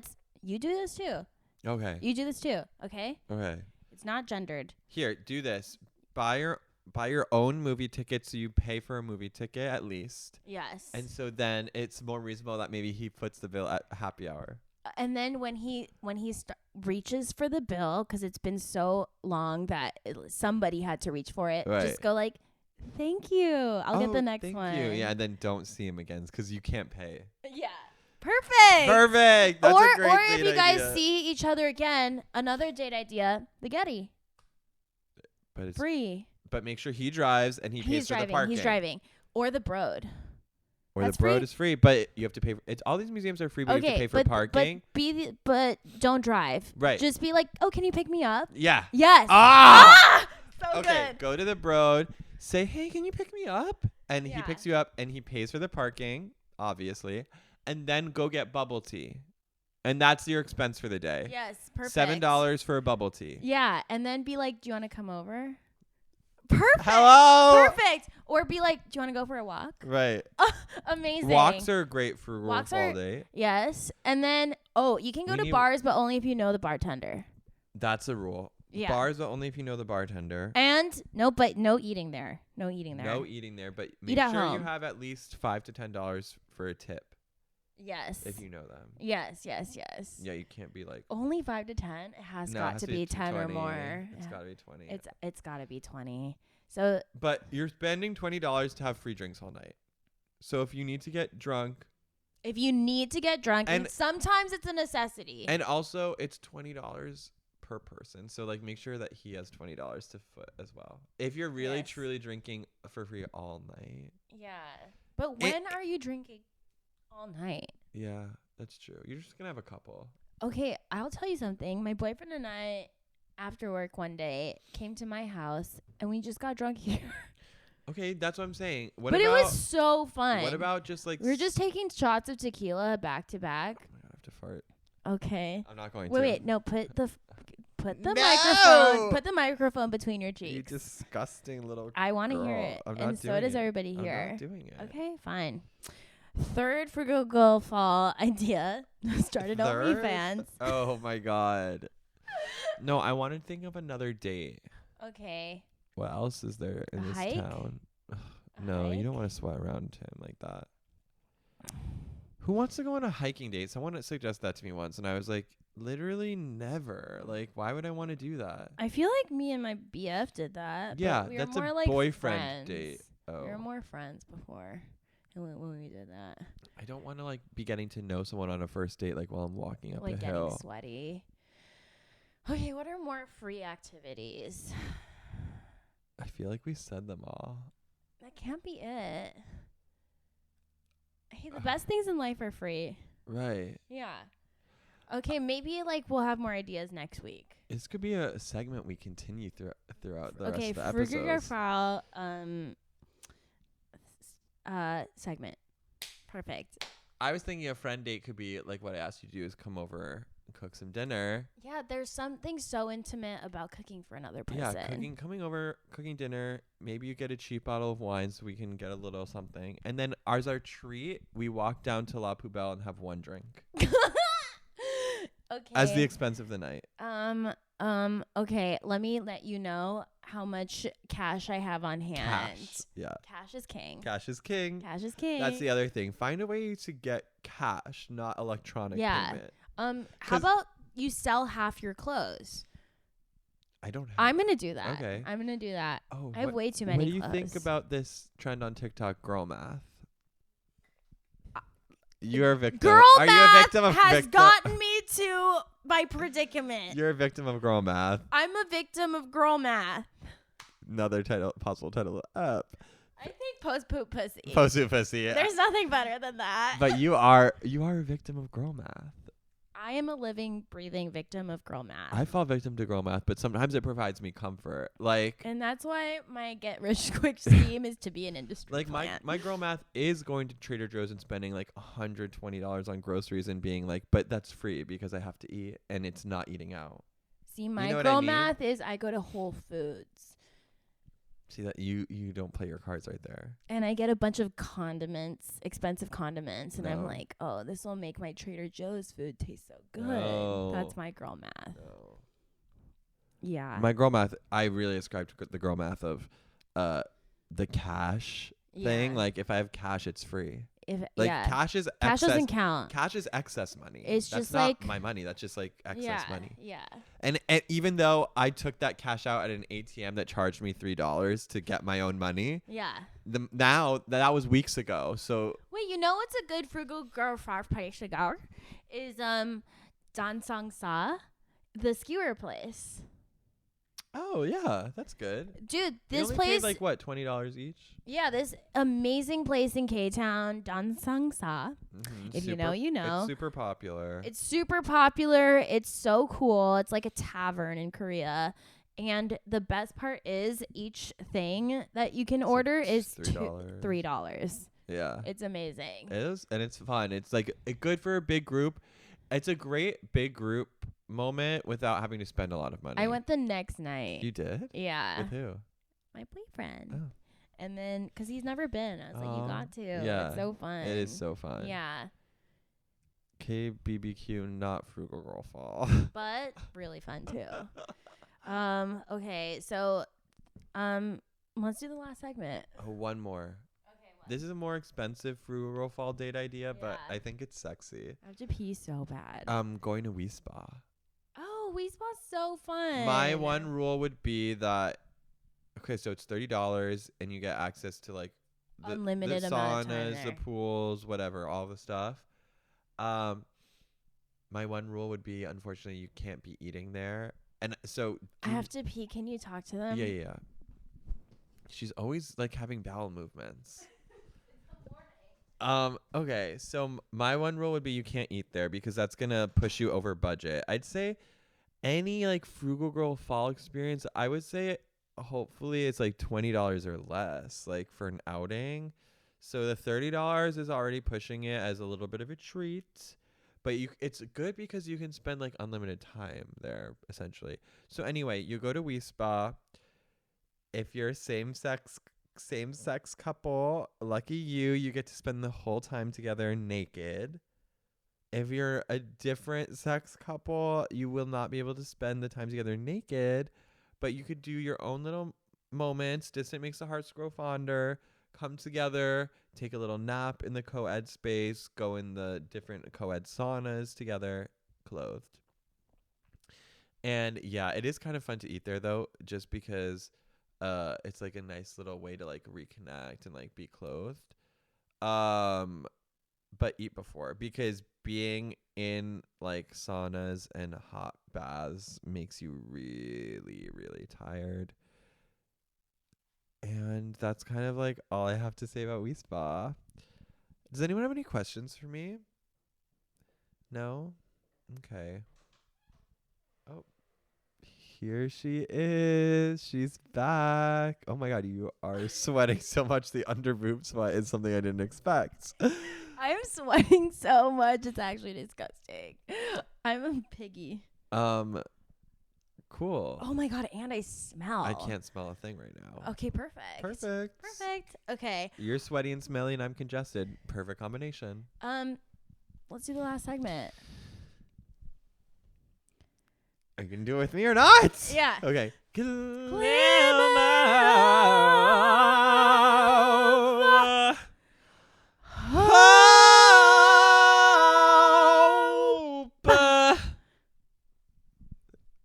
you do this too. Okay. You do this too. Okay. Okay. It's not gendered. Here, do this. Buy your own movie ticket, so you pay for a movie ticket at least. Yes. And so then it's more reasonable that maybe he puts the bill at happy hour. And then when he reaches for the bill, because it's been so long that somebody had to reach for it, just go like, thank you. I'll get the next thank one. you. Yeah, and then don't see him again because you can't pay. Yeah. Perfect. That's a great or date if you guys idea. see each other again, another date idea, the Getty. But it's free. But make sure he drives and he pays for the parking. He's driving. Or the Broad. Or That's the Broad free. is free, but you have to pay for it. All these museums are free, but you have to pay for parking. But don't drive. Right. Just be like, oh, can you pick me up? Yeah. Yes. So okay, good. go to the Broad. Say, hey, can you pick me up? And he Yeah. picks you up and he pays for the parking, obviously. And then go get bubble tea. And that's your expense for the day. Yes, perfect. $7 for a bubble tea. Yeah, and then be like, do you want to come over? Perfect. Hello. Perfect. Or be like, do you want to go for a walk? Right. Amazing. Walks are great for Walks all are- day. Yes. And then, you can go to bars, but only if you know the bartender. That's a rule. Yeah. Bars are only if you know the bartender. And no eating there. No eating there. No eating there, but make Eat at sure you home. have at least $5 to $10 for a tip Yes. if you know them. Yes. Yeah, you can't be like Only 5 to 10. It has got to be 10 or 20. more. It's got to be 20. It's got to be 20. So But you're spending $20 to have free drinks all night. So if you need to get drunk, if you need to get drunk, and And- sometimes it's a necessity. and also it's $20 per person. So like make sure that he has $20 to foot as well. If you're really Yes. truly drinking for free all night. Yeah. But when are you drinking all night? Yeah, that's true. You're just going to have a couple. Okay, I'll tell you something. My boyfriend and I, after work one day, came to my house and we just got drunk here. Okay, that's what I'm saying. But it was so fun. What about just like we were just taking shots of tequila back to back. Oh my God, I have to fart. Okay. I'm not going Wait, to. no, put the No! microphone between your You cheeks. disgusting little I want to girl. hear it. I'm not And so doing does it. everybody I'm here. not doing it. Okay, fine. Third Frugal Girl Fall idea. Started Third? OnlyFans. Oh my God. No, I want to think of another date. Okay. What else is there in A this hike? town? Ugh, A no, you hike? don't want to sweat around him like that. Who wants to go on a hiking date? Someone suggested that to me once, and I was like, literally never. Like, why would I want to do that? I feel like me and my BF did that. Yeah, but we that's were more a like boyfriend friends. date. Oh, We were more friends before when we did that. I don't want to like be getting to know someone on a first date like while I'm walking up Like a getting hill. sweaty. Okay, what are more free activities? I feel like we said them all. That can't be it. Hey, the best things in life are free. Right. Yeah. Okay, maybe like we'll have more ideas next week. This could be a segment we continue throughout the Okay, rest of the Frugal Girl episodes. Fall segment. Perfect. I was thinking a friend date could be like what I asked you to do is come over and cook some dinner. Yeah, there's something so intimate about cooking for another person. Yeah, coming over, cooking dinner. Maybe you get a cheap bottle of wine so we can get a little something. And then ours our treat, we walk down to La Poubelle and have one drink Okay. as the expense of the night. Okay, let me let you know how much cash I have on hand. Cash. Yeah. Cash is king. Cash is king. Cash is king. That's the other thing. Find a way to get cash, not electronic Yeah. payment. How 'Cause- about you sell half your clothes? I don't have. I'm gonna do that. Okay. I'm gonna do that. Oh, I have what- way too many What do you clothes. think about this trend on TikTok, girl math? You're a victim. Girl Are you a math victim of has victim? gotten me to my predicament. You're a victim of girl math. I'm a victim of girl math. Another possible title up. I think post poop pussy. Pussy pussy. There's nothing better than that. But you are a victim of girl math. I am a living, breathing victim of girl math. I fall victim to girl math, but sometimes it provides me comfort. Like, and that's why my get rich quick scheme is to be an industry like plant. my girl math is going to Trader Joe's and spending like $120 on groceries and being like, but that's free because I have to eat and it's not eating out. See, my know what girl I mean? math is I go to Whole Foods. See that you don't play your cards right there. And I get a bunch of condiments, expensive condiments, and I'm No. like, oh, this will make my Trader Joe's food taste so good. No. That's my girl math. No. Yeah. My girl math, I really ascribe to the girl math of the cash thing. Yeah. Like if I have cash, it's free. If Like yeah. cash is Cash excess. doesn't count. Cash is excess money. It's That's just not like- my money. That's just like excess yeah, money. Yeah. And even though I took that cash out at an ATM that charged me $3 to get my own money, Yeah. now that was weeks ago. So Wait, you know what's a good frugal girl fall is Dan Song Sa, the skewer place. oh yeah, that's good. Dude, We this only place paid like what, $20 each? yeah, this amazing place in K-Town, Dan Song Sa. Mm-hmm. If you know, you know. It's super popular. It's super popular. It's so cool. It's like a tavern in Korea. And the best part is each thing that you can order is $3. $3. Yeah. It's amazing. It is, and it's fun. It's like good for a big group. It's a great big group moment without having to spend a lot of money. I went the next night. You did? Yeah. With who? My boyfriend. Oh. And then, because he's never been, I was like, you Aw. got to. Yeah. It's so fun. It is so fun. Yeah. KBBQ, not Frugal Girl Fall. But really fun too. Okay, so let's do the last segment. Oh, one more. Okay, This is a more expensive Frugal Girl Fall date idea, but Yeah. I think it's sexy. I have to pee so bad. Going to Wii Spa. Oh, Wii Spa's so fun. My one rule would be that, okay, so it's $30 and you get access to like the Unlimited the amount of time saunas, the there. pools, whatever, all the stuff. My one rule would be, unfortunately, you can't be eating there. And so I have to pee. Can you talk to them? yeah. She's always like having bowel movements. Okay, so my one rule would be you can't eat there because that's gonna push you over budget. I'd say any like Frugal Girl Fall experience, I would say hopefully it's like $20 or less, like for an outing. So the $30 is already pushing it as a little bit of a treat, but it's good because you can spend like unlimited time there essentially. So anyway, you go to Wii Spa. If you're a same sex couple, lucky you get to spend the whole time together naked. If you're a different sex couple, you will not be able to spend the time together naked, but you could do your own little moments. Distant makes the hearts grow fonder. Come together, take a little nap in the co-ed space, go in the different co-ed saunas together, clothed. And yeah, it is kind of fun to eat there though, just because it's like a nice little way to like reconnect and like be clothed. But eat before, because being in like saunas and hot baths makes you really, really tired. And that's kind of like all I have to say about Wii Spa. Does anyone have any questions for me? No? Okay. Oh, here she is. She's back. Oh my God, you are sweating so much. The under boob sweat is something I didn't expect. I'm sweating so much. It's actually disgusting. I'm a piggy. Cool. Oh my God, and I smell. I can't smell a thing right now. Okay, perfect. Perfect. Okay. You're sweaty and smelly and I'm congested. Perfect combination. Let's do the last segment. Are you gonna do it with me or not? Yeah. Okay.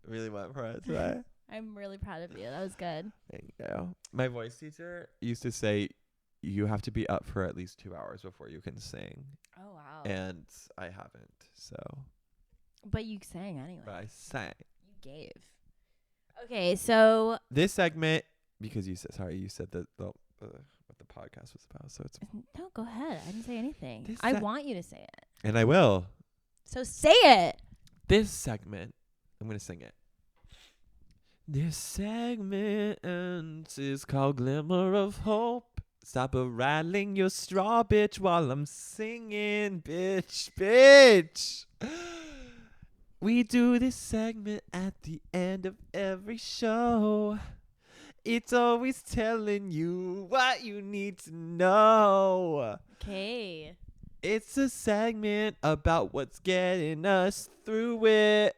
Really went for it today. I'm really proud of you. That was good. Thank you. My voice teacher used to say you have to be up for at least 2 hours before you can sing. Oh, wow. And I haven't, so. But you sang anyway. But I sang. You gave. Okay, so. This segment, because you said that what the podcast was about, so it's. No, go ahead. I didn't say anything. This I se- want you to say it. And I will. So say it. This segment, I'm going to sing it. This segment is called Glimmer of Hope. Stop rattling your straw, bitch, while I'm singing, bitch. We do this segment at the end of every show. It's always telling you what you need to know. Okay. It's a segment about what's getting us through it.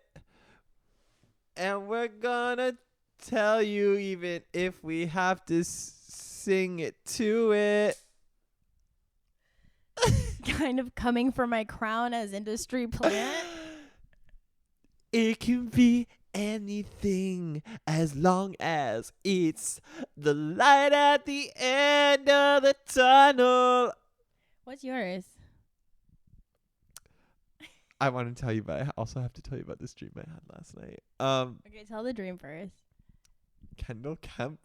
And we're gonna tell you even if we have to sing it to it. Kind of coming for my crown as industry plant. It can be anything as long as it's the light at the end of the tunnel. What's yours? I want to tell you, but I also have to tell you about this dream I had last night. Okay, tell the dream first. Kendall Kemp.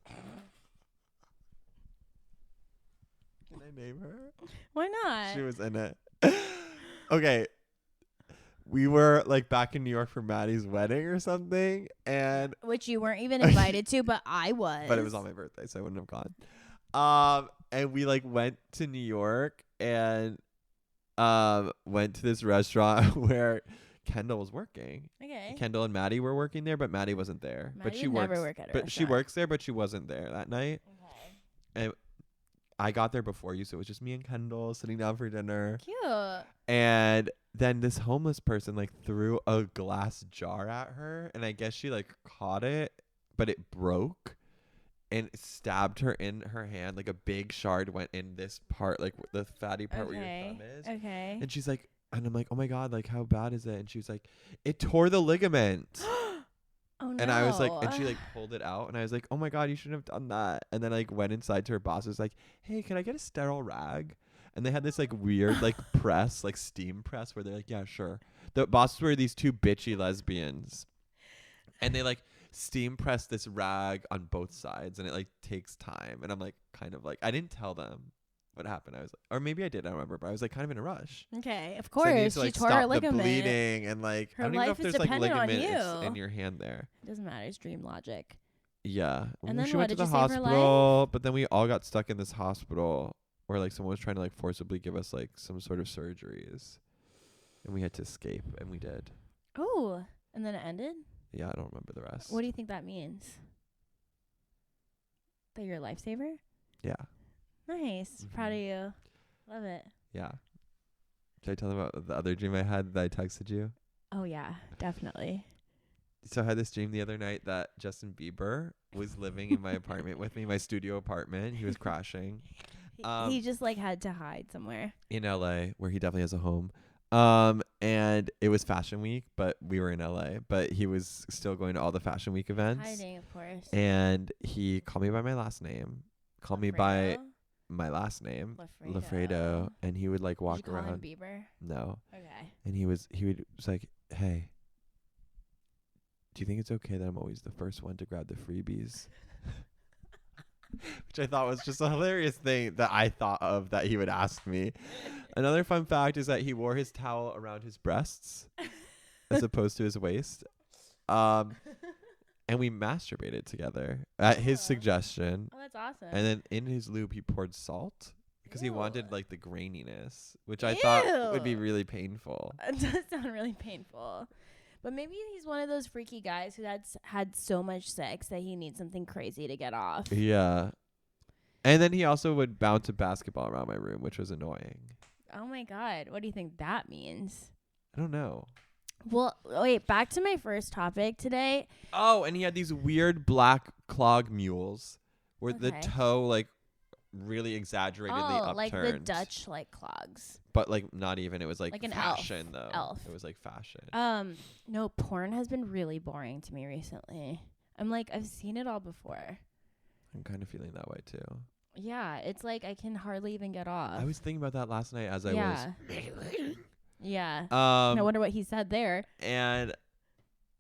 Can I name her? Why not? She was in it. Okay. We were like back in New York for Maddie's wedding or something, and Which you weren't even invited to, but I was. but it was on my birthday, so I wouldn't have gone. And we like went to New York and went to this restaurant where Kendall was working. Okay. Kendall and Maddie were working there, but Maddie wasn't there. Maddie but she would works. never work at a but she restaurant. works there, but she wasn't there that night. Okay. And I got there before you, so it was just me and Kendall sitting down for dinner. Cute. And then this homeless person like threw a glass jar at her, and I guess she like caught it, but it broke and it stabbed her in her hand. Like a big shard went in this part, like the fatty part where your thumb is. Okay. And she's like, and I'm like, oh my God, like how bad is it? And she was like, it tore the ligament. Oh no. And I was like, and she like pulled it out, and I was like, oh my God, you shouldn't have done that. And then I like went inside to her boss, was like, hey, can I get a sterile rag? And they had this like weird like press, like steam press, where they're like, yeah, sure. The bosses were these two bitchy lesbians, and they like steam press this rag on both sides, and it like takes time. And I'm like, kind of like, I didn't tell them what happened. I was like, or maybe I did, I don't remember, but I was like kind of in a rush. Okay, of So I needed course. to, like, She tore her stop the ligament. bleeding, and like Her I don't even know life if is there's like dependent on ligament you. in your hand there. It doesn't matter. It's dream logic. Yeah. And then she what, went to did the you save her life? hospital, but then we all got stuck in this hospital where like someone was trying to like forcibly give us like some sort of surgeries, and we had to escape, and we did. Oh, and then it ended? Yeah, I don't remember the rest. What do you think that means? That you're a lifesaver? Yeah. Nice. Proud of you. Love it. Yeah. Should I tell them about the other dream I had that I texted you? Oh yeah, definitely. So I had this dream the other night that Justin Bieber was living in my apartment with me, my studio apartment. He was crashing. He just like had to hide somewhere. In LA, where he definitely has a home. And it was Fashion Week, but we were in LA, but he was still going to all the Fashion Week events. Hiding, of course. And he called me by my last name, called me by Lafredo? my last name, Lafredo. Lafredo, and he would like Did walk you call him around. Bieber? No. Okay. And he was like, hey, do you think it's okay that I'm always the first one to grab the freebies? Which I thought was just a hilarious thing that I thought of that he would ask me. Another fun fact is that he wore his towel around his breasts as opposed to his waist. And we masturbated together at his suggestion. Oh, that's awesome. And then in his lube, he poured salt because he wanted Ew. like the graininess, which I thought would be Ew. really painful. It does sound really painful. But maybe he's one of those freaky guys who had so much sex that he needs something crazy to get off. Yeah. And then he also would bounce a basketball around my room, which was annoying. Oh my God. What do you think that means? I don't know. Well, wait, back to my first topic today. Oh, and he had these weird black clog mules where the Okay. toe like really exaggeratedly upturned. Like the Dutch like clogs. But like not even. It was like Like an elf. fashion though. Elf. It was like fashion. No, porn has been really boring to me recently. I'm like, I've seen it all before. I'm kind of feeling that way too. Yeah, it's like I can hardly even get off. I was thinking about that last night as I yeah. Yeah. was. I wonder what he said there. And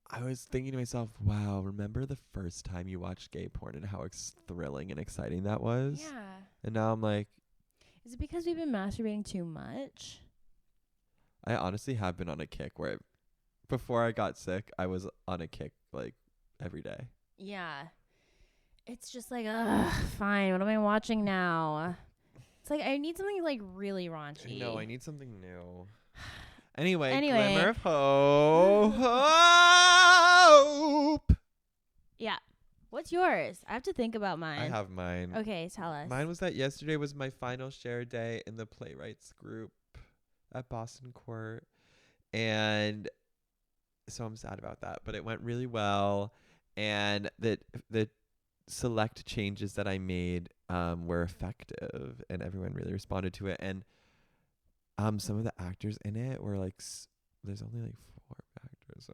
I was thinking to myself, wow, remember the first time you watched gay porn and how thrilling and exciting that was? Yeah. And now I'm like, Is it because we've been masturbating too much? I honestly have been on a kick where before I got sick, I was on a kick like every day. Yeah. It's just like, ugh, fine. What am I watching now? It's like I need something like really raunchy. No, I need something new. Anyway, Anyway. Glimmer of Hope. Yeah. What's yours? I have to think about mine. I have mine. Okay, tell us. Mine was that yesterday was my final share day in the playwrights group at Boston Court. And so I'm sad about that, but it went really well. And the select changes that I made were effective, and everyone really responded to it. And some of the actors in it were like, there's only like 4 actors.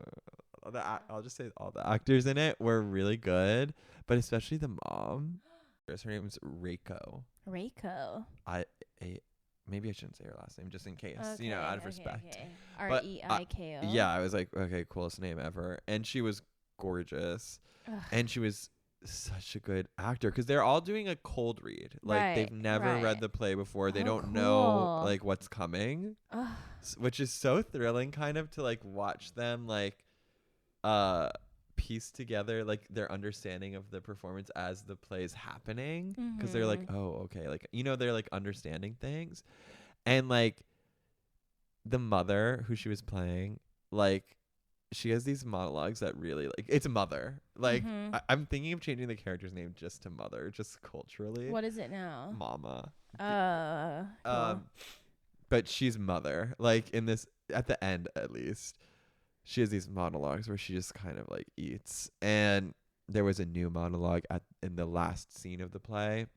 I'll just say all the actors in it were really good, but especially the mom. Her name was Reiko. Reiko. Maybe I shouldn't say her last name just in case, Okay, out of respect. Okay. But, Reiko. Yeah, I was like, okay, coolest name ever. And she was gorgeous. Ugh. And she was such a good actor because they're all doing a cold read. Like they've never read the play before. They don't know like what's coming, which is so thrilling kind of to like watch them like piece together like their understanding of the performance as the play's happening, because they're like, oh, okay, like, you know, they're like understanding things. And like the mother who she was playing, like she has these monologues that really like, it's Mother. Like I'm thinking of changing the character's name just to Mother, just culturally. What is it now? Mama. Cool. But she's Mother. Like in this, at the end at least, she has these monologues where she just kind of like eats. And there was a new monologue in the last scene of the play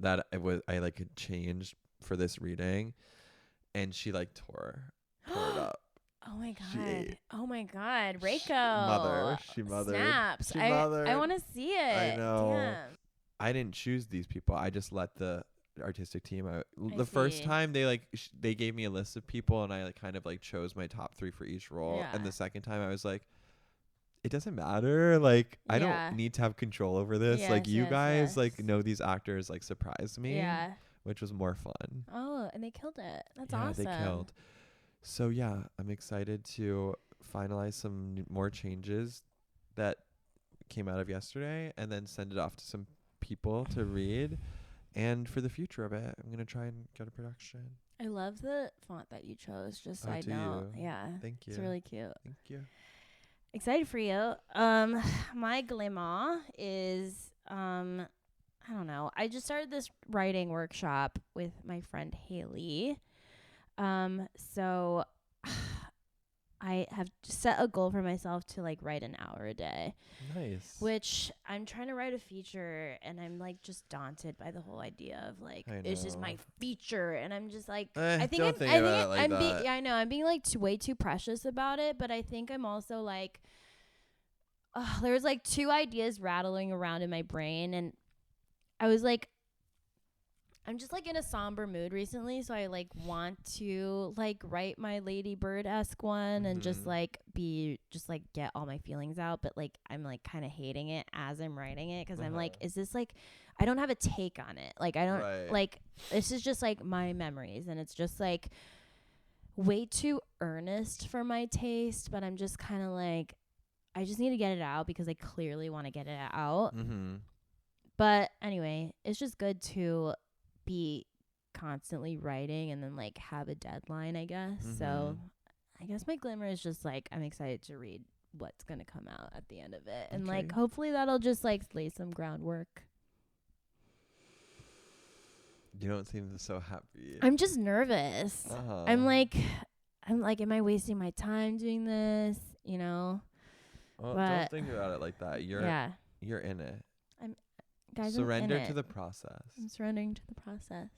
that I like had changed for this reading, and she like tore it up. Oh my She god. ate. Oh my god. Reiko. She mothered. Snaps. She I mothered. want to see it. I know. Damn. I didn't choose these people. I just let the artistic team out. I The first see. time they like they gave me a list of people, and I like kind of like chose my top 3 for each role. Yeah. And the second time I was like, it doesn't matter. Like I Yeah. don't need to have control over this. Like Yes, you yes, guys like yes. know these actors like surprised me. Yeah. Which was more fun. Oh, and they killed it. That's Yeah, awesome. they killed. So yeah, I'm excited to finalize some more changes that came out of yesterday, and then send it off to some people to read. And for the future of it, I'm gonna try and get a production. I love the font that you chose. Just Oh, side do note. you? Yeah. Thank you. It's really cute. Thank you. Excited for you. My glimmer is I don't know. I just started this writing workshop with my friend Haley. So I have set a goal for myself to like write an hour a day, Nice. which I'm trying to write a feature, and I'm like just daunted by the whole idea of like, I this is know. my feature, and I'm just like, I think don't think about it like I'm that. yeah, I know I'm being like way too precious about it, but I think I'm also like, there's like 2 ideas rattling around in my brain, and I was like, I'm just like in a somber mood recently, so I like want to like write my Lady Bird-esque one and just like get all my feelings out, but like I'm like kind of hating it as I'm writing it, because I'm like, is this like, I don't have a take on it, like I don't like, this is just like my memories, and it's just like way too earnest for my taste, but I'm just kind of like, I just need to get it out because I clearly want to get it out. But anyway, it's just good to be constantly writing and then like have a deadline, I guess. So I guess my glimmer is just like, I'm excited to read what's going to come out at the end of it. And like, hopefully that'll just like lay some groundwork. You don't seem so happy. I'm just nervous. I'm like, am I wasting my time doing this? You know? Well, but don't think about it like that. You're in it. Guys, surrender I'm in to it. the process. I'm surrendering to the process.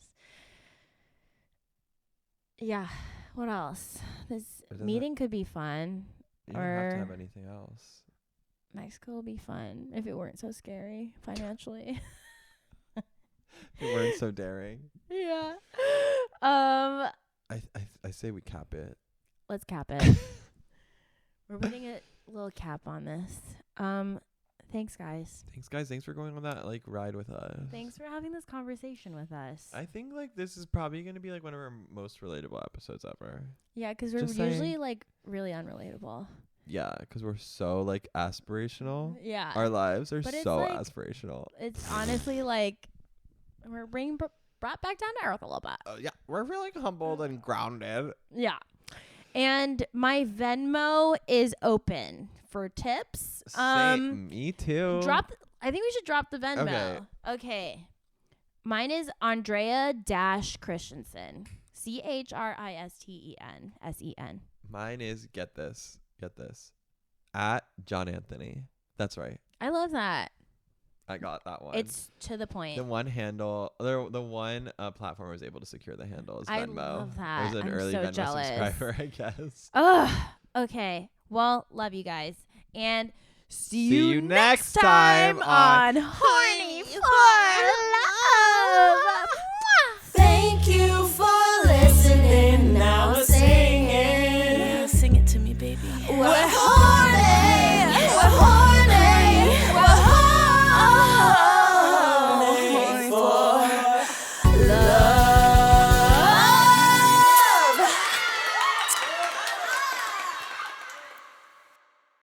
Yeah. What else? This meeting could be fun. You don't have to have anything else. Mexico will be fun if it weren't so scary financially. If it weren't so daring. Yeah. I say we cap it. Let's cap it. We're putting a little cap on this. Thanks, guys. Thanks, guys. Thanks for going on that like ride with us. Thanks for having this conversation with us. I think like this is probably gonna be like one of our most relatable episodes ever. Yeah, because we're Just usually saying. like really unrelatable. Yeah, because we're so like aspirational. Yeah. Our lives are But it's, so like, aspirational. It's honestly like we're being brought back down to earth a little bit. Yeah, we're feeling humbled and grounded. Yeah. And my Venmo is open for tips. Same. Me too. I think we should drop the Venmo. Okay. Mine is Andrea Christensen. CHRISTENSEN. Mine is get this at John Anthony. That's right. I love that. I got that one. It's to the point. The one handle, the one platform I was able to secure the handle is Venmo. I love that. I was an I'm early so Venmo jealous. subscriber, I guess. Ugh. Okay. Well, love you guys. And see you you next next time time on on Horny for Life.